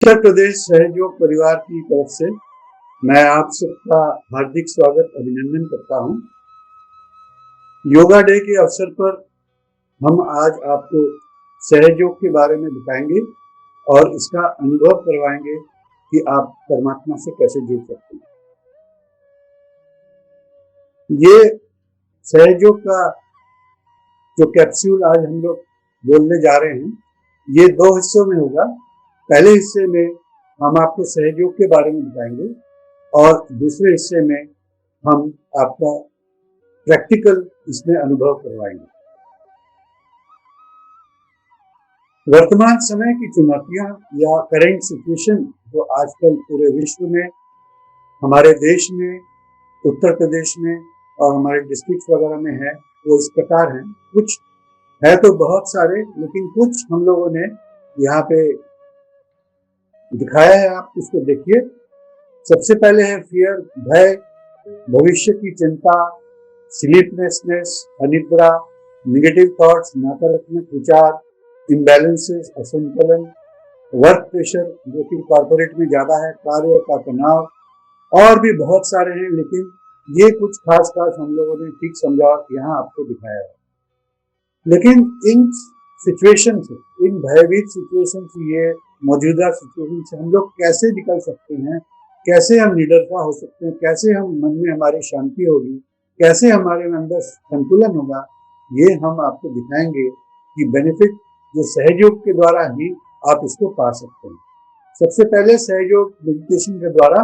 उत्तर प्रदेश सहयोग परिवार की तरफ से मैं आप सबका हार्दिक स्वागत अभिनंदन करता हूं। योगा डे के अवसर पर हम आज आपको सहयोग के बारे में बताएंगे और इसका अनुभव करवाएंगे कि आप परमात्मा से कैसे जुड़ सकते हैं। ये सहयोग का जो कैप्सूल आज हम लोग बोलने जा रहे हैं, ये 2 हिस्सों में होगा। पहले हिस्से में हम आपको सहयोग के बारे में बताएंगे और दूसरे हिस्से में हम आपका प्रैक्टिकल इसमें अनुभव करवाएंगे। वर्तमान समय की चुनौतियां या करंट सिचुएशन जो आजकल पूरे विश्व में, हमारे देश में, उत्तर प्रदेश में और हमारे डिस्ट्रिक्ट वगैरह में है, वो इस प्रकार हैं। कुछ है तो बहुत सारे, लेकिन कुछ हम लोगों ने यहाँ पे दिखाया है। आप इसको देखिए। सबसे पहले है फियर, भय, भविष्य की चिंता, स्लीपलेसनेस, अनिद्रा, नेगेटिव थॉट्स, नकारात्मक विचार, इम्बैलेंसेस, असंतुलन, वर्क प्रेशर जो कि कॉर्पोरेट में ज्यादा है, कार्य का तनाव, और भी बहुत सारे हैं, लेकिन ये कुछ खास हम लोगों ने ठीक समझा और यहाँ आपको दिखाया है। लेकिन इन सिचुएशन से, इन भयभीत सिचुएशन से, ये मौजूदा सिचुएशन से हम लोग कैसे निकल सकते हैं, कैसे हम निडरता हो सकते हैं, कैसे हम मन में हमारी शांति होगी, कैसे हमारे अंदर संतुलन होगा, ये हम आपको दिखाएंगे कि बेनिफिट जो सहयोग के द्वारा ही आप इसको पा सकते हैं। सबसे पहले सहयोग मेडिटेशन के द्वारा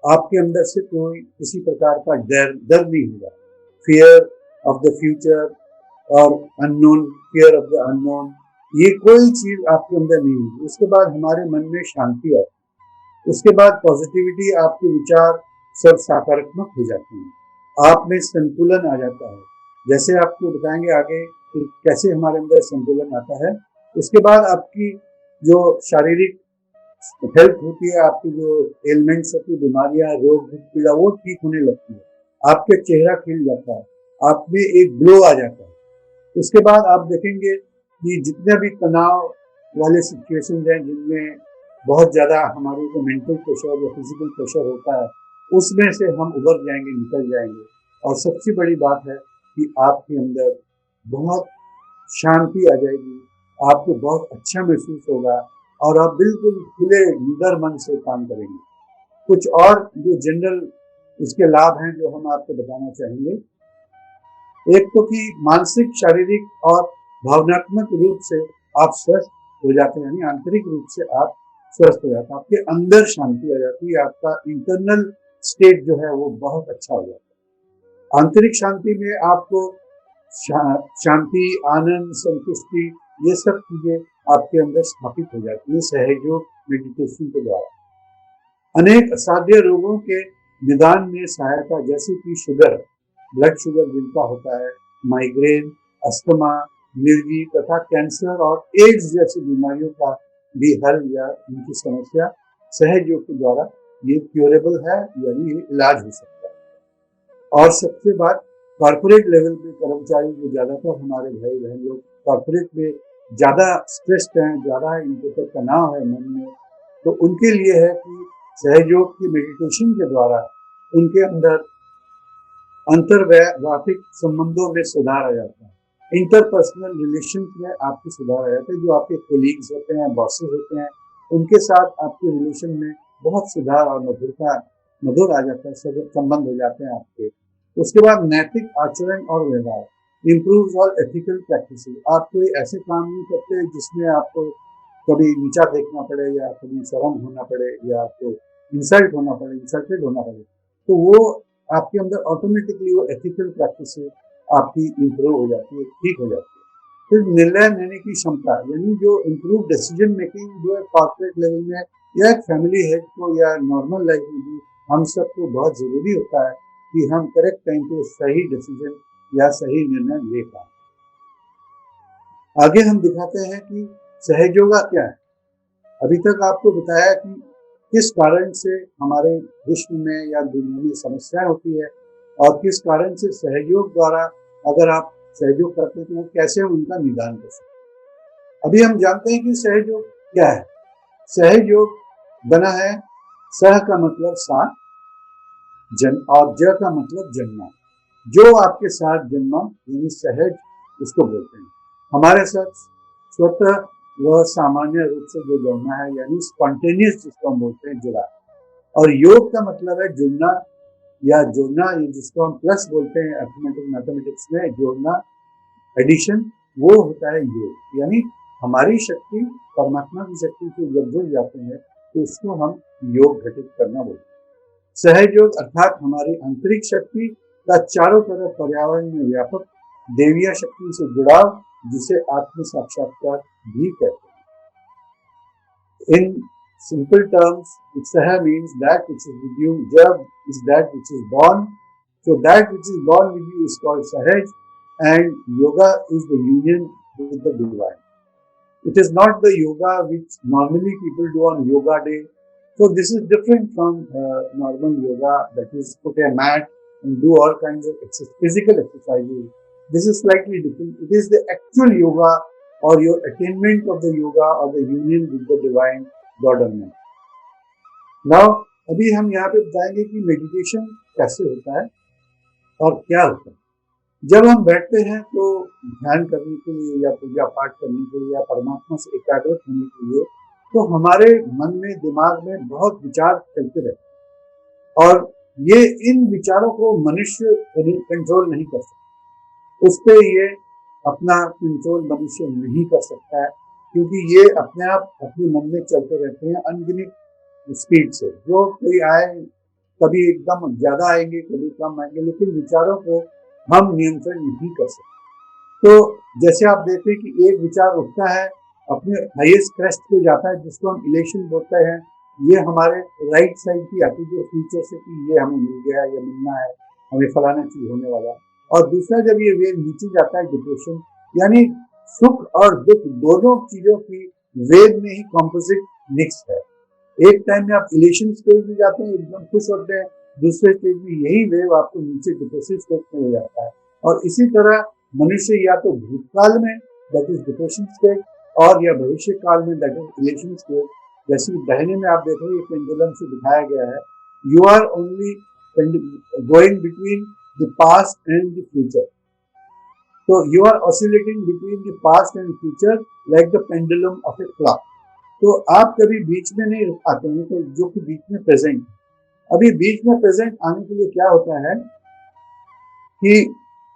आपके अंदर से कोई किसी प्रकार का डर नहीं होगा। फियर ऑफ द फ्यूचर और unknown, fear of the unknown, ये कोई चीज आपके अंदर नहीं होगी। उसके बाद हमारे मन में शांति आती है। उसके बाद पॉजिटिविटी, आपके विचार सब सकारात्मक हो जाते हैं। आप में संतुलन आ जाता है। जैसे आपको बताएंगे आगे कि कैसे हमारे अंदर संतुलन आता है। उसके बाद आपकी जो शारीरिक हेल्थ होती है, आपकी जो एलिमेंट्स होती है, बीमारियां, रोग, पीड़ा, वो ठीक होने लगती है। आपके चेहरा खिल जाता है, आप में एक ग्लो आ जाता है। उसके बाद आप देखेंगे कि जितने भी तनाव वाले सिचुएशन हैं, जिनमें बहुत ज्यादा हमारे को मेंटल प्रेशर या फिजिकल प्रेशर होता है, उसमें से हम उबर जाएंगे, निकल जाएंगे। और सबसे बड़ी बात है कि आपके अंदर बहुत शांति आ जाएगी, आपको बहुत अच्छा महसूस होगा और आप बिल्कुल खुले निडर मन से काम करेंगे। कुछ और जो जनरल इसके लाभ हैं जो हम आपको बताना चाहेंगे। एक तो कि मानसिक, शारीरिक और भावनात्मक रूप से आप स्वस्थ हो जाते हैं, यानी आंतरिक रूप से आप स्वस्थ हो जाते हैं। आपके अंदर शांति आ जाती है, आपका इंटरनल स्टेट जो है वो बहुत अच्छा हो जाता है। आंतरिक शांति में आपको शांति, आनंद, संतुष्टि, ये सब चीजें आपके अंदर स्थापित हो जाती है सहयोग मेडिटेशन के द्वारा। अनेक असाध्य रोगों के निदान में सहायता, जैसे कि शुगर, ब्लड शुगर जिनका होता है, माइग्रेन, अस्थमा, मिर्गी तथा कैंसर और एड्स जैसी बीमारियों का भी हल या उनकी समस्या सहयोग के द्वारा ये क्यूरेबल है, यानी ये इलाज हो सकता है। और सबसे बात, कॉर्पोरेट लेवल पे कर्मचारी जो ज्यादातर हमारे भाई बहन लोग कॉर्पोरेट में ज्यादा स्ट्रेस्ड हैं, ज्यादा इनके ऊपर तनाव है मन में, तो उनके लिए है कि सहयोग की मेडिटेशन के द्वारा उनके अंदर अंतर्वैयक्तिक संबंधों में सुधार आ जाता है। इंटरपर्सनल रिलेशन में आपकी सुधार आ जाता है। जो आपके कोलीग्स होते हैं, बॉसेस होते हैं, उनके साथ आपके रिलेशन में बहुत सुधार और मधुर आ जाता है, संबंध हो जाते हैं आपके। उसके बाद नैतिक आचरण और व्यवहार, इम्प्रूव ऑल एथिकल प्रैक्टिसेस। आप कोई ऐसे काम नहीं करते जिसमें आपको कभी नीचा देखना पड़े या कभी शर्म होना पड़े या आपको इंसल्टेड होना पड़े, तो वो आपके अंदर ऑटोमेटिकली वो एथिकल प्रैक्टिस आपकी इम्प्रूव हो जाती है, ठीक हो जाती है। फिर निर्णय लेने की क्षमता, यानी जो इम्प्रूव डिसीजन मेकिंग जो है कॉर्पोरेट लेवल में या एक फैमिली हेड को या नॉर्मल लाइफ में भी हम सबको बहुत जरूरी होता है कि हम करेक्ट टाइम पे सही डिसीजन या सही निर्णय ले पाए। आगे हम दिखाते हैं कि सहयोग क्या है। अभी तक आपको बताया कि किस कारण से हमारे विश्व में या दुनिया में समस्याएं होती है और किस कारण से सहयोग द्वारा अगर आप सहयोग करते हैं तो वो कैसे उनका निदान कर सकते हैं। अभी हम जानते हैं कि सहयोग क्या है। सहयोग बना है। सह का मतलब साथ, और ज का मतलब जन्मा। जो आपके साथ जन्मा यानी सहज, उसको बोलते हैं। हमारे साथ स्वतः वह सामान्य रूप से जो जुड़ना है यानी स्पॉन्टेनियस, जिसको हम बोलते हैं जुड़ा। और योग का मतलब है जुड़ना या जोड़ना, जिसको हम प्लस बोलते हैं अर्थमेटिक मैथमेटिक्स में, जोड़ना, एडिशन, वो होता है योग। यानी हमारी शक्ति परमात्मा की शक्ति से जब जुड़ जाते हैं तो उसको हम योग घटित करना बोलते हैं। सहज योग अर्थात हमारी आंतरिक शक्ति का चारों तरफ पर्यावरण में व्यापक देवीय शक्ति से जुड़ाव, जिसे आत्म साक्षात्कार भी कहते हैं। इन simple terms, Saha means that which is with you, Jab is that which is born. So that which is born with you is called Sahaj, and yoga is the union with the divine. It is not the yoga which normally people do on yoga day. So this is different from normal yoga, that is put a mat and do all kinds of physical exercises. This is slightly different. It is the actual yoga or your attainment of the yoga or the union with the divine God Almighty. Now अभी हम यहाँ पे बताएंगे कि meditation कैसे होता है और क्या होता है। जब हम बैठते हैं तो ध्यान करने के लिए या पूजा पाठ करने के लिए या परमात्मा से एकाग्रत होने के लिए, तो हमारे मन में, दिमाग में बहुत विचार चलते रहते हैं और ये इन विचारों को मनुष्य कंट्रोल नहीं कर सकता। उस पर ये अपना कंट्रोल मनुष्य नहीं कर सकता है, क्योंकि ये अपने आप अपने मन में चलते रहते हैं अनगिनत स्पीड से। जो कोई आए, कभी एकदम ज्यादा आएंगे, कभी कम आएंगे, लेकिन विचारों को हम नियंत्रण नहीं कर सकते। तो जैसे आप देखते हैं कि एक विचार उठता है, अपने हाईएस्ट क्रेस्ट पे जाता है, जिसको हम इलेक्शन बोलते हैं। ये हमारे राइट साइड की आती है फ्यूचर से कि ये हमें मिल गया, ये मिलना है, हमें फलाना चीज होने वाला। और दूसरा जब ये वेव नीचे जाता है, डिप्रेशन, यानी सुख और दुख दोनों चीजों की वेव में ही कॉम्पोजिट मिक्स है। एक टाइम में आप इलेक्शन स्टेज में जाते हैं, एकदम खुश होते हैं, दूसरे स्टेज में यही वेव आपको नीचे डिप्रेसिव स्टेज में ले जाता है। और इसी तरह मनुष्य या तो भूतकाल में, दैट इज डिप्रेशन स्टेज, और या भविष्य काल में, दैट इज इलेक्शन स्टेज। जैसे दाहिने में आप देख रहे हैं पेंडुलम से दिखाया गया है, you are only going between the past and the future. तो you are oscillating between the past and future like the pendulum of a clock. तो आप कभी बीच में नहीं आते हैं, तो जो कि बीच में प्रेजेंट। अभी बीच में प्रेजेंट आने के लिए क्या होता है कि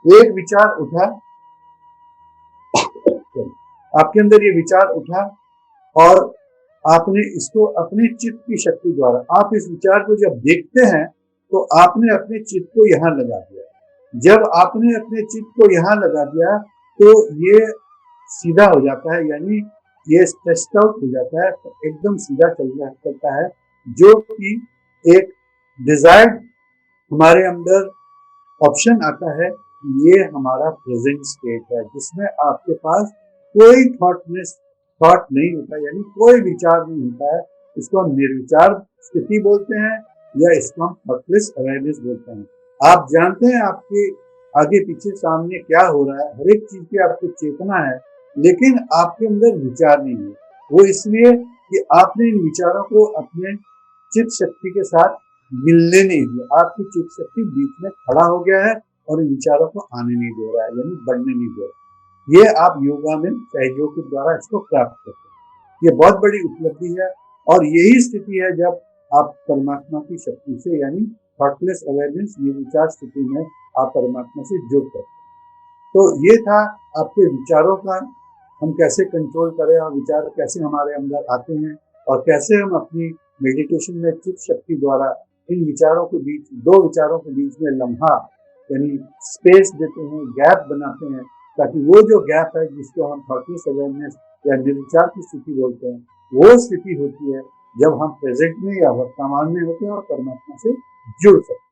एक विचार उठा, आपके अंदर ये विचार उठा और आपने इसको अपने चित्त की शक्ति द्वारा, आप इस विचार को जब देखते हैं तो आपने अपने चित्त को यहाँ लगा दिया। जब आपने अपने चित्त को यहाँ लगा दिया तो ये सीधा हो जाता है, यानी ये स्ट्रेस्ड आउट हो जाता है, एकदम सीधा चलता है, जो कि एक डिजायर्ड हमारे अंदर ऑप्शन आता है। ये हमारा प्रेजेंट स्टेट है, जिसमें आपके पास कोई थॉट नहीं होता, यानी कोई विचार नहीं होता है। इसको हम निर्विचार स्थिति बोलते हैं या इसको हम थॉटलेस अवेयरनेस बोलते हैं। आप जानते हैं आपके आगे पीछे सामने क्या हो रहा है, हर एक चीज की आपको चेतना है, लेकिन आपके अंदर विचार नहीं है। वो इसलिए कि आपने इन विचारों को अपने चित्त शक्ति के साथ मिलने नहीं दिया। आपकी चित्त शक्ति बीच में खड़ा हो गया है और इन विचारों को आने नहीं दे रहा है, यानी बढ़ने नहीं दे रहा। ये आप योगा में सहयोग के द्वारा इसको प्राप्त करते हैं। ये बहुत बड़ी उपलब्धि है और यही स्थिति है जब आप परमात्मा की शक्ति से, यानी थॉटलेस अवेयरनेस, ये विचार स्थिति में आप परमात्मा से जुड़ करते हैं। तो ये था आपके विचारों का हम कैसे कंट्रोल करें और विचार कैसे हमारे अंदर आते हैं और कैसे हम अपनी मेडिटेशन में चित्त शक्ति द्वारा इन विचारों के बीच, दो विचारों के बीच में लम्हा यानी स्पेस देते हैं, गैप बनाते हैं, ताकि वो जो गैप है जिसको हम थॉटलेस अवेयरनेस या निर्विचार की स्थिति बोलते हैं, वो स्थिति होती है जब हम प्रेजेंट में या वर्तमान में होते हैं और परमात्मा से जुड़ सकते हैं।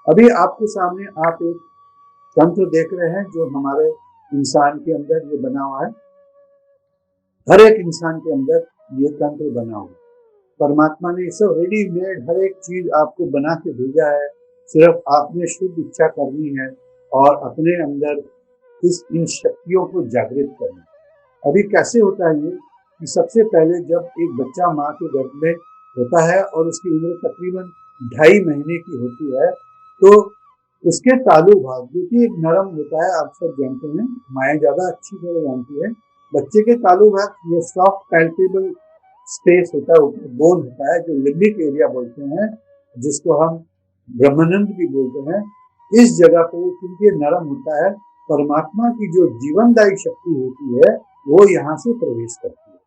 अभी आपके सामने आप एक तंत्र देख रहे हैं जो हमारे इंसान के अंदर ये बना हुआ है। हर एक इंसान के अंदर ये तंत्र बना हुआ है। परमात्मा ने सब रेडीमेड हर एक चीज आपको बना के भेजा है, सिर्फ आपने शुद्ध इच्छा करनी है और अपने अंदर इन शक्तियों को जागृत करना। अभी कैसे होता है ये कि सबसे पहले जब एक बच्चा माँ के गर्भ में होता है और उसकी उम्र तकरीबन 2.5 महीने की होती है। तो उसके तालु भाग जो कि एक नरम होता है, आप सब जानते हैं, माएँ ज़्यादा अच्छी तरह जानती है। बच्चे के तालु भाग ये सॉफ्ट पैल्पेबल स्पेस होता है, बोन होता है जो लिम्बिक एरिया बोलते हैं, जिसको हम ब्रह्मानंद भी बोलते हैं। इस जगह पे क्योंकि नरम होता है, परमात्मा की जो जीवनदायी शक्ति होती है वो यहाँ से प्रवेश करती है।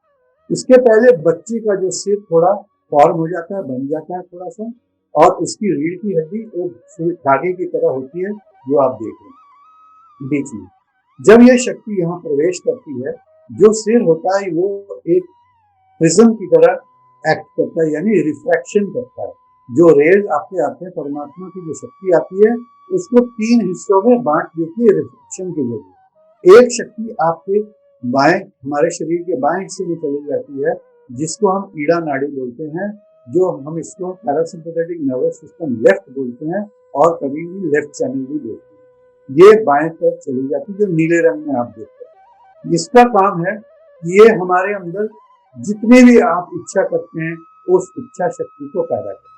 इसके पहले बच्चे का जो सिर थोड़ा फॉर्म हो जाता है, बन जाता है थोड़ा सा, और उसकी रीढ़ की हड्डी एक धागे की तरह होती है जो आप देख रहे हैं बीच में। जब यह शक्ति यहाँ प्रवेश करती है, जो सिर होता है वो एक प्रिज्म की तरह एक्ट करता है, यानी रिफ्रैक्शन करता है। जो रेज आपके आते हैं, परमात्मा की जो शक्ति आती है, उसको 3 हिस्सों में बांट देती है रिफ्रैक्शन के जरिए। एक शक्ति आपके बाएं, हमारे शरीर के बाएं हिस्से में चली जाती है, जिसको हम ईड़ा नाड़ी बोलते हैं, जो हम इसको पैरासिम्पैथेटिक नर्वस सिस्टम लेफ्ट बोलते हैं, और कभी भी लेफ्ट चैनल भी बोलते हैं। ये बाएं तरफ चली जाती है, जो नीले रंग में आप देखते हैं। इसका काम है कि ये हमारे अंदर जितने भी आप इच्छा करते हैं, उस इच्छा शक्ति को पैदा करते हैं।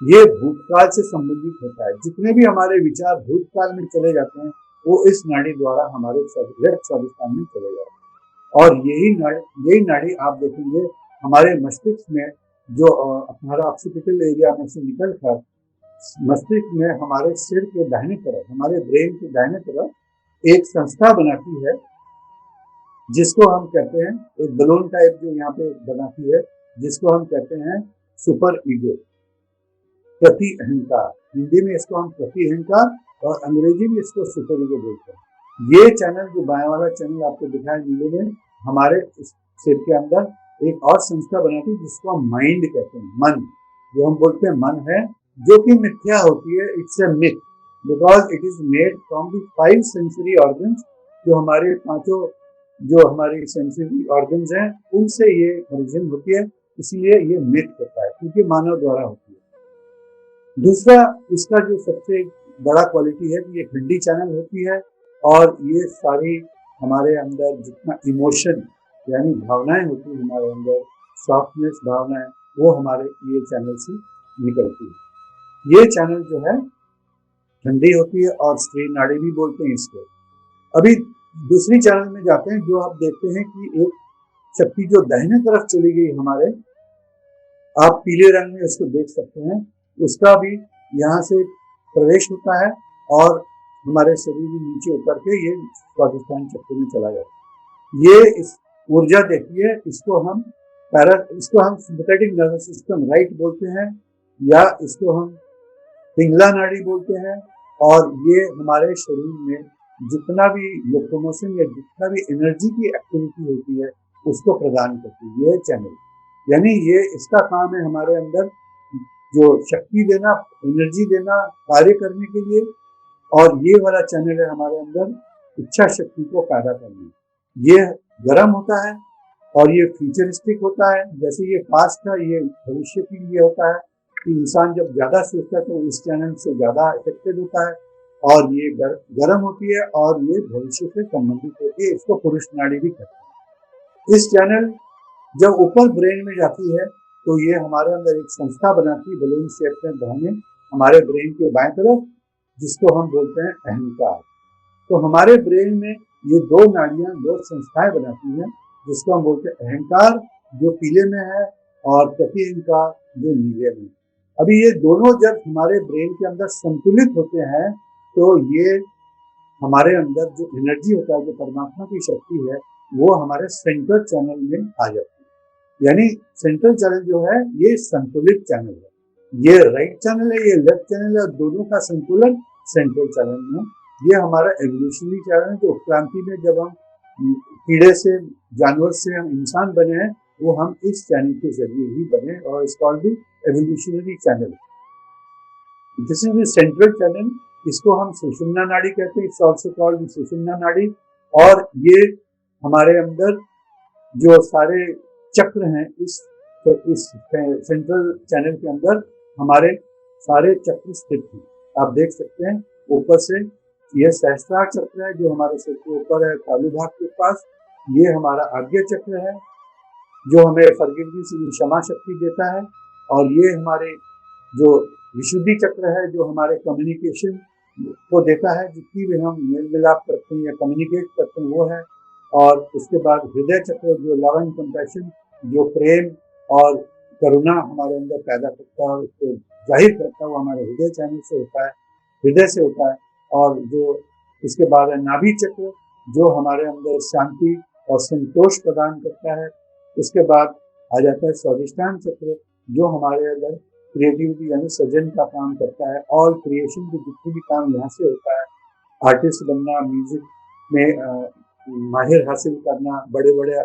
ये भूतकाल से संबंधित होता है। जितने भी हमारे विचार भूतकाल में चले जाते हैं, वो इस नाड़ी द्वारा हमारे लेफ्ट स्वादिष्टान में चले जाते हैं। और यही नाड़ी आप देखेंगे हमारे मस्तिष्क में, जो हमारा ऑक्सीपिटल एरिया में से निकल कर मस्तिष्क में हमारे सिर के दाहिने तरफ, हमारे ब्रेन के दाहिने तरफ एक संस्था बनाती है, जिसको हम कहते हैं, एक बलून टाइप जो यहाँ पे बनाती है, जिसको हम कहते हैं सुपर ईगो, प्रति अहंकार। हिंदी में इसको हम प्रति अहंकार और अंग्रेजी में इसको सुपर ईगो बोलते हैं। ये चैनल, जो बाएं वाला चैनल आपको दिखाई नीले में, हमारे सिर के अंदर एक और संस्था बनाती है, जिसको हम माइंड कहते हैं, मन, जो हम बोलते हैं मन है, जो कि मिथ्या होती है। It's a myth because it is made from the 5 sensory organs. जो हमारे 5 जो हमारी सेंसरी ऑर्गन्स हैं, उनसे ये ओरिजिन होती है, इसलिए ये मिथ होता है, क्योंकि मानव द्वारा होती है। दूसरा, इसका जो सबसे बड़ा क्वालिटी है कि ये खंडी चैनल होती है, और ये सारी हमारे अंदर जितना इमोशन यानी भावनाएं होती है, हमारे अंदर सॉफ्टनेस भावनाएं, वो हमारे ये चैनल से निकलती है। ये चैनल जो है ठंडी होती है, और स्त्री नाड़ी भी बोलते हैं इसको। अभी दूसरी चैनल में जाते हैं, जो आप देखते हैं कि एक शक्ति जो दाहिने तरफ चली गई हमारे, आप पीले रंग में इसको देख सकते हैं, उसका भी यहाँ से प्रवेश होता है, और हमारे शरीर में नीचे उतर के ये स्वादिष्टान चक्र में चला जाता है। ये इस ऊर्जा देखिए, इसको हम सिंपैथेटिक नर्वस सिस्टम राइट बोलते हैं, या इसको हम पिंगला नाड़ी बोलते हैं। और ये हमारे शरीर में जितना भी लोकोमोशन या जितना भी एनर्जी की एक्टिविटी होती है, उसको प्रदान करती है ये चैनल। यानी ये इसका काम है हमारे अंदर जो शक्ति देना, एनर्जी देना कार्य करने के लिए, और ये वाला चैनल है हमारे अंदर इच्छा शक्ति को पैदा करना। ये गर्म होता है और ये फ्यूचरिस्टिक होता है। जैसे ये पास्ट का, ये भविष्य के लिए होता है कि इंसान जब ज्यादा सोचता है तो इस चैनल से ज्यादा इफेक्टेड होता है, और ये गर्म होती है, और ये भविष्य से संबंधित होती है। इसको पुरुष नाड़ी भी कहते हैं। इस चैनल जब ऊपर ब्रेन में जाती है, तो ये हमारे अंदर एक संस्था बनाती है बलून शेप में दाहिने हमारे ब्रेन के बाएं तरफ, जिसको हम बोलते हैं अहंकार। तो हमारे ब्रेन में ये 2 नाड़ियां, 2 संस्थाएं बनाती हैं, जिसको हम बोलते हैं अहंकार, जो पीले में है, और प्रति अहंकार, जो नीले में। अभी ये दोनों जब हमारे ब्रेन के अंदर संतुलित होते हैं, तो ये हमारे अंदर जो एनर्जी होता है, जो परमात्मा की शक्ति है, वो हमारे सेंट्रल चैनल में आ जाती है। यानी सेंट्रल चैनल जो है, ये संतुलित चैनल है। ये राइट चैनल है, ये लेफ्ट चैनल है, दोनों का संतुलन सेंट्रल चैनल में। ये हमारा एवोल्यूशनरी चैनल है, जो उत्क्रांति में जब हम कीड़े से, जानवर से हम इंसान बने हैं, वो हम इस चैनल के जरिए ही बने, और इस called the evolutionary channel. This is the central channel, इसको हम सुषुम्ना नाड़ी कहते हैं, इट्स आल्सो कॉल्ड द सुषुम्ना नाड़ी। और ये हमारे अंदर जो सारे चक्र हैं, इस सेंट्रल चैनल के अंदर हमारे सारे चक्र स्थित हैं। आप देख सकते हैं ऊपर से, ये सहस्त्रार चक्र है जो हमारे सिर के ऊपर है, तालु भाग के पास। ये हमारा आज्ञा चक्र है, जो हमें फॉरगिवनेस, क्षमा शक्ति देता है। और ये हमारे जो विशुद्धि चक्र है, जो हमारे कम्युनिकेशन को देता है, जितनी भी हम मेल मिलाप करते हैं या कम्युनिकेट करते हैं वो है। और उसके बाद हृदय चक्र, जो लव एंड कंपैशन, जो प्रेम और करुणा हमारे अंदर पैदा करता है, उसको जाहिर करता है, वो हमारे हृदय चैनल से होता है, हृदय से होता है। और जो इसके बाद है नाभि चक्र, जो हमारे अंदर शांति और संतोष प्रदान करता है। उसके बाद आ जाता है स्वादिष्टान चक्र, जो हमारे अंदर क्रिएटिविटी यानी सृजन का काम करता है। ऑल क्रिएशन के जितने भी काम यहाँ से होता है, आर्टिस्ट बनना, म्यूजिक में माहिर हासिल करना, बड़े बड़े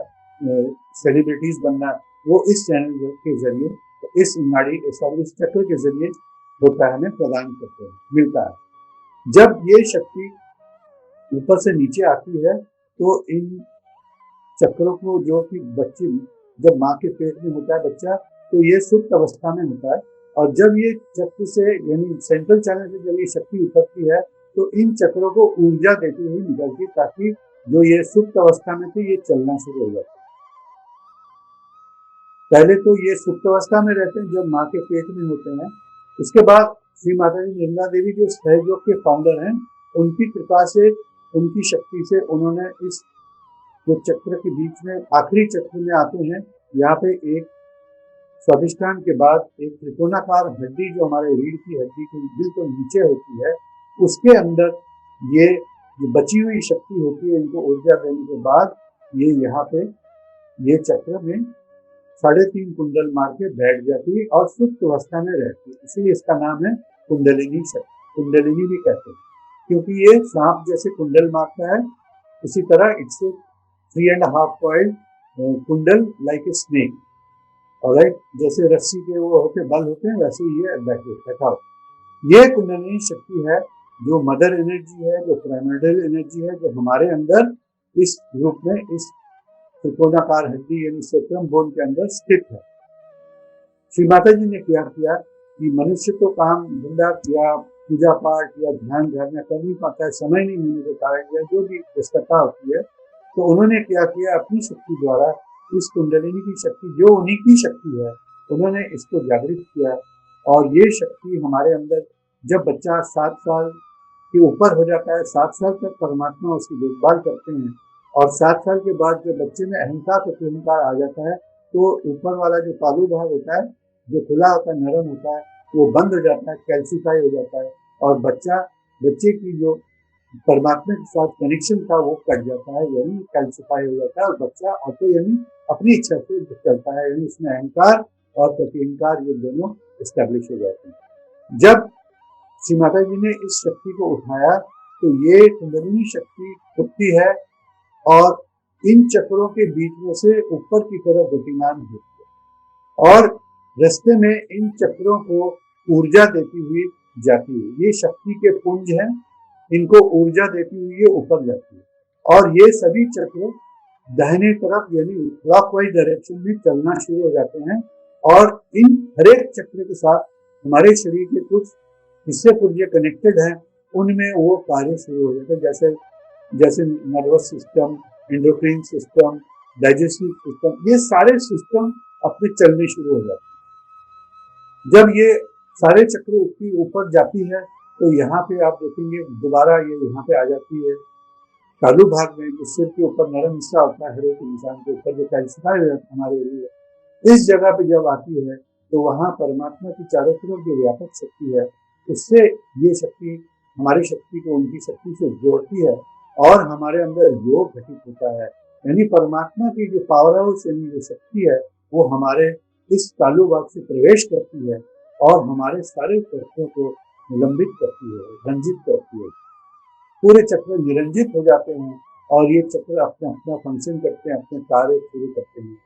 सेलिब्रिटीज बनना, वो इस चैनल के जरिए, इस नाड़ी सॉरी इस चक्र के जरिए होता है, हमें प्रदान करते हैं, मिलता है। जब ये शक्ति ऊपर से नीचे आती है तो इन चक्रों को, जो कि बच्चे जब माँ के पेट में होता है बच्चा, तो ये सुप्त अवस्था में होता है। और जब ये चक्र से यानी सेंट्रल चैनल से जब ये शक्ति उतरती है तो इन चक्रों को ऊर्जा देती हुई निकलती, ताकि जो ये सुप्त अवस्था में थे ये चलना शुरू हो जाता है। पहले तो ये सुप्त अवस्था में रहते हैं जब माँ के पेट में होते हैं। उसके बाद श्री माता जी निर्मला देवी जो सहयोग के फाउंडर हैं, उनकी कृपा से, उनकी शक्ति से उन्होंने इस जो चक्र के बीच में आखिरी चक्र में आते हैं, यहाँ पे एक स्वादिष्टान के बाद एक त्रिकोणाकार हड्डी, जो हमारे रीढ़ की हड्डी के बिल्कुल नीचे होती है, उसके अंदर ये जो बची हुई शक्ति होती है, इनको ऊर्जा देने के बाद ये यहाँ पे ये चक्र में 3.5 कुंडल मार के बैठ जाती है और सुप्त अवस्था में रहती है। इसीलिए इसका नाम है कुंडलिनी शक्ति। कुंडलिनी भी कहते हैं क्योंकि ये सांप जैसे कुंडल मारता है, उसी तरह इट्स 3.5 कॉइल कुंडल लाइक ए स्नेक। ऑलराइट, जैसे रस्सी के वो होते बल होते हैं, वैसे ये बैठा हो। ये कुंडलिनी शक्ति है जो मदर एनर्जी है, जो प्राइमर्डियल एनर्जी है, जो हमारे अंदर इस रूप में, इस त्रिकोणाकार हड्डी यानी सेक्रम बोन के अंदर स्थित है। श्री माता जी ने क्या किया कि मनुष्य तो काम धंधा किया, पूजा पाठ या ध्यान धारणा कर नहीं पाता है, समय नहीं होने के कारण या जो भी व्यस्तता होती है, तो उन्होंने क्या किया, अपनी शक्ति द्वारा इस कुंडलिनी की शक्ति, जो उन्हीं की शक्ति है, उन्होंने इसको जागृत किया। और ये शक्ति हमारे अंदर, जब बच्चा 7 साल के ऊपर हो जाता है, 7 साल तक परमात्मा उसकी देखभाल करते हैं, और 7 साल के बाद जब बच्चे में अहंकार प्रतिहंकार आ जाता है, तो ऊपर वाला जो तालु भाग होता है, जो खुला होता है, नरम होता है, वो बंद हो जाता है, कैल्सिफाई हो जाता है, और बच्चे की जो परमात्मा के साथ कनेक्शन था वो कट जाता है, यानी कैल्सिफाई हो जाता है, और बच्चा ऑटो यानी अपनी इच्छा से चलता है, यानी इसमें अहंकार और प्रतिहंकार ये दोनों एस्टेब्लिश हो जाते हैं। जब श्री माता जी ने इस शक्ति को उठाया तो ये कुंडलिनी शक्ति उठती है और इन चक्रों के बीच में से ऊपर की तरफ गतिमान होती है, और रास्ते में इन चक्रों को ऊर्जा देती हुई जाती है। ये शक्ति के पुंज हैं, इनको ऊर्जा देती हुई ये ऊपर जाती है, और ये सभी चक्र दाहिने तरफ यानी क्लॉकवाइज डायरेक्शन में चलना शुरू हो जाते हैं। और इन हर एक चक्र के साथ हमारे शरीर के कुछ हिस्से पुर्जे कनेक्टेड हैं, उनमें वो कार्य शुरू हो जाते हैं, जैसे nervous system, endocrine system, digestive system, ये सारे सिस्टम अपने चलने शुरू हो जाते हैं। जब ये सारे चक्र ऊपर जाती है तो यहाँ पे आप देखेंगे दोबारा ये यहाँ पे आ जाती है तालु भाग में, जो सिर के ऊपर नरम हिस्सा होता है हर एक इंसान के ऊपर, जो कैल्सिफाई है हमारे लिए, इस जगह पे जब आती है तो वहाँ परमात्मा की चारों तरफ जो व्यापक शक्ति है, उससे ये शक्ति हमारी शक्ति को उनकी शक्ति से जोड़ती है, और हमारे अंदर योग घटित होता है। यानी परमात्मा की जो पावर हाउस यानी जो शक्ति है, वो हमारे इस तालु भाग से प्रवेश करती है और हमारे सारे तत्वों को निलंबित करती है, रंजित करती है। पूरे चक्र निरंजित हो जाते हैं और ये चक्र अपना अपना फंक्शन करते हैं, अपने कार्य शुरू करते हैं।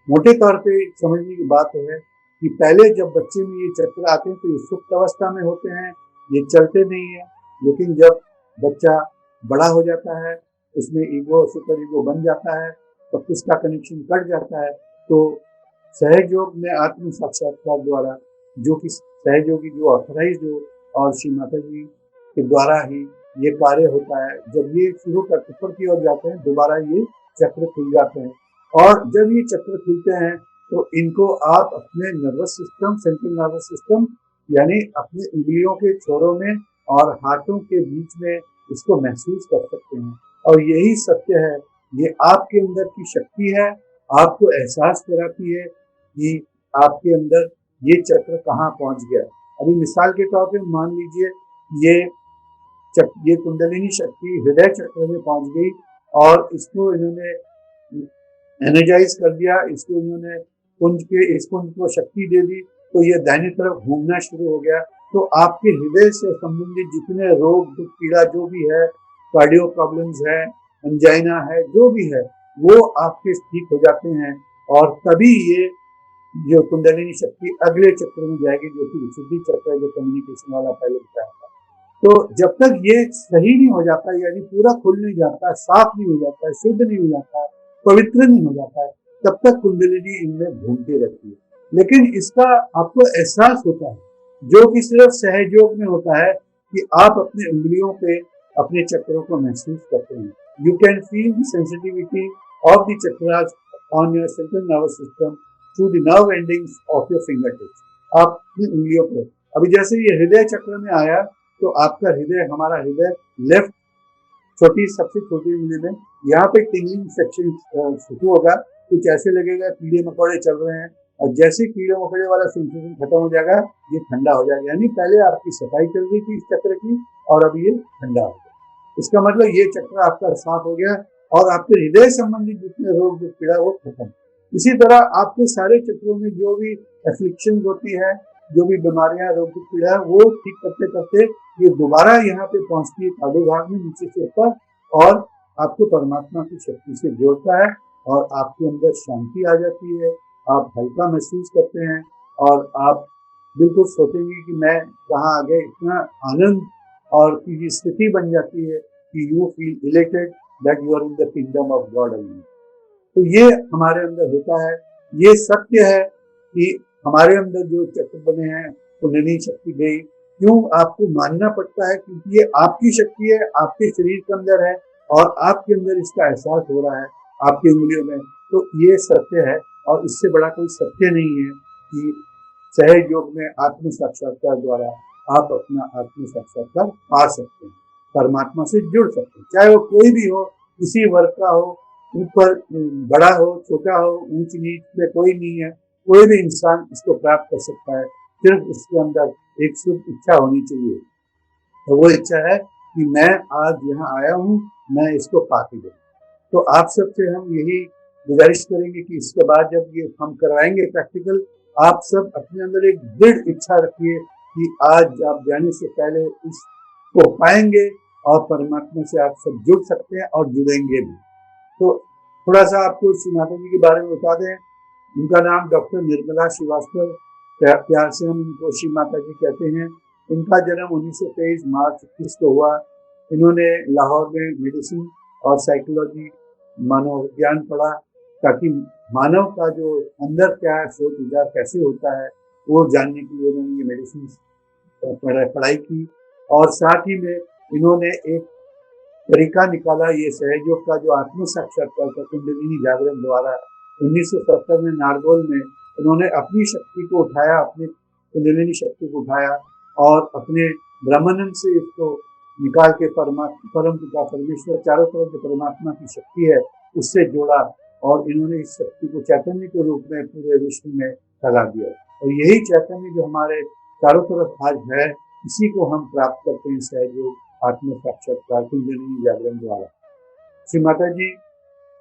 मोटे तौर पे समझने की बात है कि पहले जब बच्चे में ये चक्र आते हैं तो ये सुप्त अवस्था में होते हैं, ये चलते नहीं है, लेकिन जब बच्चा बड़ा हो जाता है, उसमें ईगो सुपर ईगो बन जाता है, तो इसका कनेक्शन कट जाता है। तो सहयोग में आत्म साक्षात्कार द्वारा, जो कि सहयोगी जो ऑथराइज हो और श्री माता जी के द्वारा ही ये कार्य होता है, जब ये शुरू कर ऊपर की ओर जाते हैं, दोबारा ये चक्र खुल जाते हैं, और जब ये चक्र खुलते हैं तो इनको आप अपने nervous system, central nervous system यानी अपनी उंगलियों के छोरों में और हाथों के बीच में इसको महसूस कर सकते हैं। और यही सत्य है, ये आपके अंदर की शक्ति है, आपको एहसास कराती है कि आपके अंदर ये चक्र कहाँ पहुंच गया। अभी मिसाल के तौर पे मान लीजिए ये कुंडलिनी शक्ति हृदय चक्र में पहुंच गई और इसको इन्होंने एनर्जाइज कर दिया, इसको इन्होंने इस कुंज को शक्ति दे दी, तो ये दाहिनी तरफ घूमना शुरू हो गया। तो आपके हृदय से संबंधित जितने रोग, दुख, पीड़ा जो भी है, कार्डियो प्रॉब्लम्स है, एंजाइना है, जो भी है, वो आपके ठीक हो जाते हैं। और तभी ये जो कुंडलिनी शक्ति अगले चक्र में जाएगी, जो कि विशुद्धि चक्र है, जो कम्युनिकेशन वाला पहले बताया था। तो जब तक ये सही नहीं हो जाता, यानी पूरा खुल नहीं जाता, साफ नहीं हो जाता, शुद्ध नहीं हो जाता, पवित्र नहीं हो जाता है, तब तक कुंडलिनी इनमें घूमती रहती है। लेकिन इसका आपको एहसास होता है, जो कि सिर्फ सहयोग में होता है, कि आप अपनी उंगलियों पे अपने चक्रों को महसूस करते हैं। You can feel the sensitivity of the chakras on your central nervous system through the nerve endings of your finger tips. आप अपनी उंगलियों पे, अभी जैसे ये हृदय चक्र में आया, तो आपका हृदय, हमारा हृदय लेफ्ट सबसे छोटी उंगली में, यहाँ पे टिंगलिंग सेक्शन शुरू होगा। कुछ ऐसे लगेगा कीड़े मकोड़े चल रहे हैं, और जैसे कीड़े मकोड़े वाला सेंसेशन खत्म हो जाएगा, ये ठंडा हो जाएगा। यानी पहले आपकी सफाई चल रही थी इस चक्र की, और अब ये ठंडा हो गया। इसका मतलब ये चक्र आपका साफ हो गया, और आपके हृदय संबंधी जितने रोग, जो पीड़ा, वो खत्म। इसी तरह आपके सारे चक्रों में जो भी एफ्लिक्शन होती है, जो भी बीमारियां, रोग, पीड़ा, वो ठीक करते करते ये दोबारा यहाँ पे पहुंचती है अधो भाग में, नीचे से ऊपर, और आपको परमात्मा की शक्ति से जोड़ता है, और आपके अंदर शांति आ जाती है, आप हल्का महसूस करते हैं, और आप बिल्कुल सोचेंगे कि मैं कहाँ आ गए। इतना आनंद और ये स्थिति बन जाती है कि you feel elated that you are in the kingdom of God only. तो ये हमारे अंदर होता है। ये सत्य है कि हमारे अंदर जो चक्र बने हैं, कुंडलिनी शक्ति गई, क्यों आपको मानना पड़ता है? क्योंकि ये आपकी शक्ति है, आपके शरीर के अंदर है, और आपके अंदर इसका एहसास हो रहा है आपकी उंगलियों में। तो ये सत्य है, और इससे बड़ा कोई सत्य नहीं है कि सहज योग में आत्म साक्षात्कार द्वारा आप अपना आत्म साक्षात्कार पा सकते हैं, परमात्मा से जुड़ सकते हैं। चाहे वो कोई भी हो, किसी वर्ग का हो, ऊपर बड़ा हो, छोटा हो, ऊंच नीच में कोई नहीं है, कोई भी इंसान इसको प्राप्त कर सकता है। सिर्फ उसके अंदर एक शुद्ध इच्छा होनी चाहिए, तो वो इच्छा है कि मैं आज यहाँ आया हूँ, मैं इसको पा के दूँ। तो आप सबसे हम यही गुजारिश करेंगे कि इसके बाद जब ये हम करवाएंगे प्रैक्टिकल, आप सब अपने अंदर एक दृढ़ इच्छा रखिए कि आज आप जाने से पहले इसको पाएंगे, और परमात्मा से आप सब जुड़ सकते हैं और जुड़ेंगे भी। तो थोड़ा सा आपको श्री माता जी के बारे में बता दें। उनका नाम डॉक्टर निर्मला श्रीवास्तव, प्यार से हम इनको श्री माता जी कहते हैं। इनका जन्म 1923 मार्च 21 को हुआ। इन्होंने लाहौर में मेडिसिन और साइकोलॉजी, मानवविज्ञान पढ़ा, ताकि मानव का जो अंदर क्या है, सोच विचार कैसे होता है, वो जानने के लिए उन्होंने ये मेडिसिन पढ़ाई की। और साथ ही में इन्होंने एक तरीका निकाला, ये सहयोग का, जो आत्म साक्षात्कार का, कुंडलिनी जागरण द्वारा 1970 में नारगोल में उन्होंने अपनी शक्ति को उठाया, अपनी कुंडलिनी शक्ति को उठाया, और अपने ब्रह्मानंद से इसको निकाल के परम पिता परमेश्वर, चारों तरफ जो परमात्मा की शक्ति है, उससे जोड़ा, और इन्होंने इस शक्ति को चैतन्य के रूप में पूरे विश्व में फैला दिया। और यही चैतन्य जो हमारे चारों तरफ आज है, इसी को हम प्राप्त करते हैं सहयोग आत्म साक्षात्कार कुंडलिनी जागरण द्वारा। श्री माता जी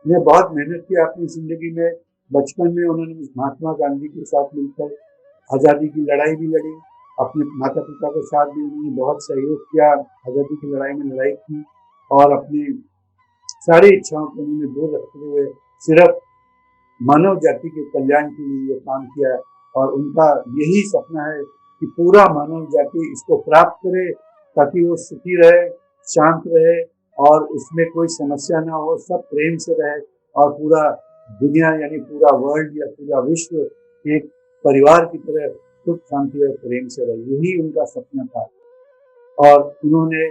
ने बहुत मेहनत की अपनी जिंदगी में। बचपन में उन्होंने महात्मा गांधी के साथ मिलकर आज़ादी की लड़ाई भी लड़ी, अपने माता पिता के साथ भी उन्होंने बहुत सहयोग किया, आज़ादी की लड़ाई में लड़ाई की, और अपनी सारी इच्छाओं को उन्होंने दूर रखते हुए सिर्फ मानव जाति के कल्याण के लिए काम किया। और उनका यही सपना है कि पूरा मानव जाति इसको प्राप्त करे, ताकि वो सुखी रहे, शांत रहे, और उसमें कोई समस्या ना हो, सब प्रेम से रहे, और पूरा दुनिया यानी पूरा वर्ल्ड या पूरा विश्व एक परिवार की तरह सुख शांति और प्रेम से रहे। यही उनका सपना था। और उन्होंने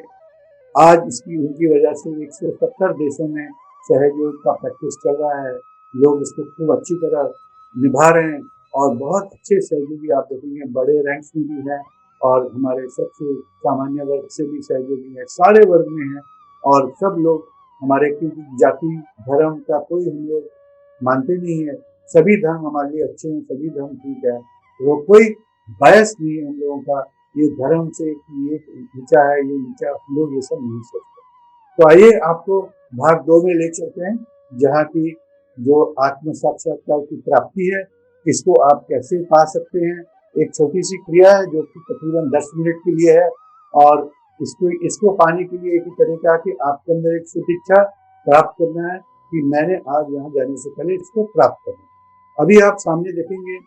आज उनकी वजह से 170 देशों में सहयोग का प्रैक्टिस चल रहा है। लोग इसको खूब अच्छी तरह निभा रहे हैं और बहुत अच्छे सहयोगी आप देखेंगे बड़े रैंक्स में भी हैं और हमारे सबसे सामान्य वर्ग से भी सहयोगी हैं, सारे वर्ग में हैं और सब लोग हमारे, क्योंकि जाति धर्म का कोई हम लोग मानते नहीं है, सभी धर्म हमारे लिए अच्छे हैं, सभी धर्म ठीक है, वो कोई बायस नहीं है हम लोगों का ये धर्म से कि ये ऊंचा है ये नीचा, हम लोग ये सब नहीं सोचते। तो आइए आपको भाग 2 में ले चलते हैं, जहाँ की जो आत्म साक्षात्कार की प्राप्ति है इसको आप कैसे पा सकते हैं। एक छोटी सी क्रिया है जो कि तकरीबन 10 मिनट के लिए है और इसको पाने के लिए एक ही तरीका है कि आपके अंदर एक शुद्ध इच्छा प्राप्त करना है कि मैंने आज यहाँ जाने से पहले इसको प्राप्त करना है। अभी आप सामने देखेंगे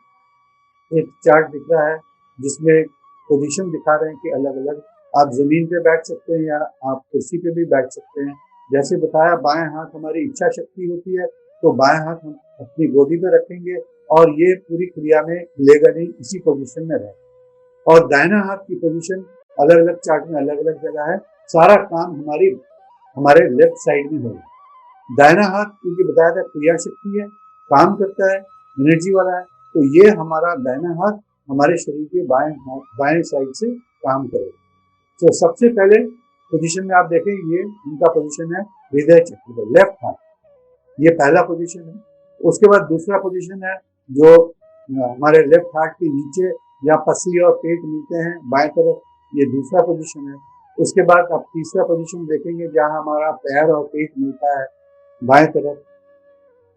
एक चार्ट दिख रहा है जिसमें पोजीशन दिखा रहे हैं कि अलग अलग आप जमीन पे बैठ सकते हैं या आप कुर्सी पे भी बैठ सकते हैं। जैसे बताया बाएं हाथ हमारी इच्छा शक्ति होती है, तो बाएं हाथ हम अपनी गोदी पे रखेंगे और ये पूरी क्रिया में हिलेगा नहीं, इसी पोजीशन में रहे। और दाहिना हाथ की पोजीशन अलग अलग चार्ट में अलग अलग जगह है, सारा काम हमारे लेफ्ट साइड में होगा। दाहिना हाथ क्योंकि बताया था क्रिया शक्ति है, काम करता है, एनर्जी वाला है, तो ये हमारा दाहिना हाथ हमारे शरीर के बाएं साइड से काम करेगा। तो सबसे पहले पोजीशन में आप देखें ये इनका पोजीशन है हृदय चक्र पर, लेफ्ट हाथ, ये पहला पोजीशन है। उसके बाद दूसरा पोजीशन है जो हमारे लेफ्ट हार्ट के नीचे या पसली और पेट मिलते हैं बाएं तरफ, ये दूसरा पोजीशन है। उसके बाद आप तीसरा पोजीशन देखेंगे जहां हमारा पैर और पेट मिलता है बाएं तरफ,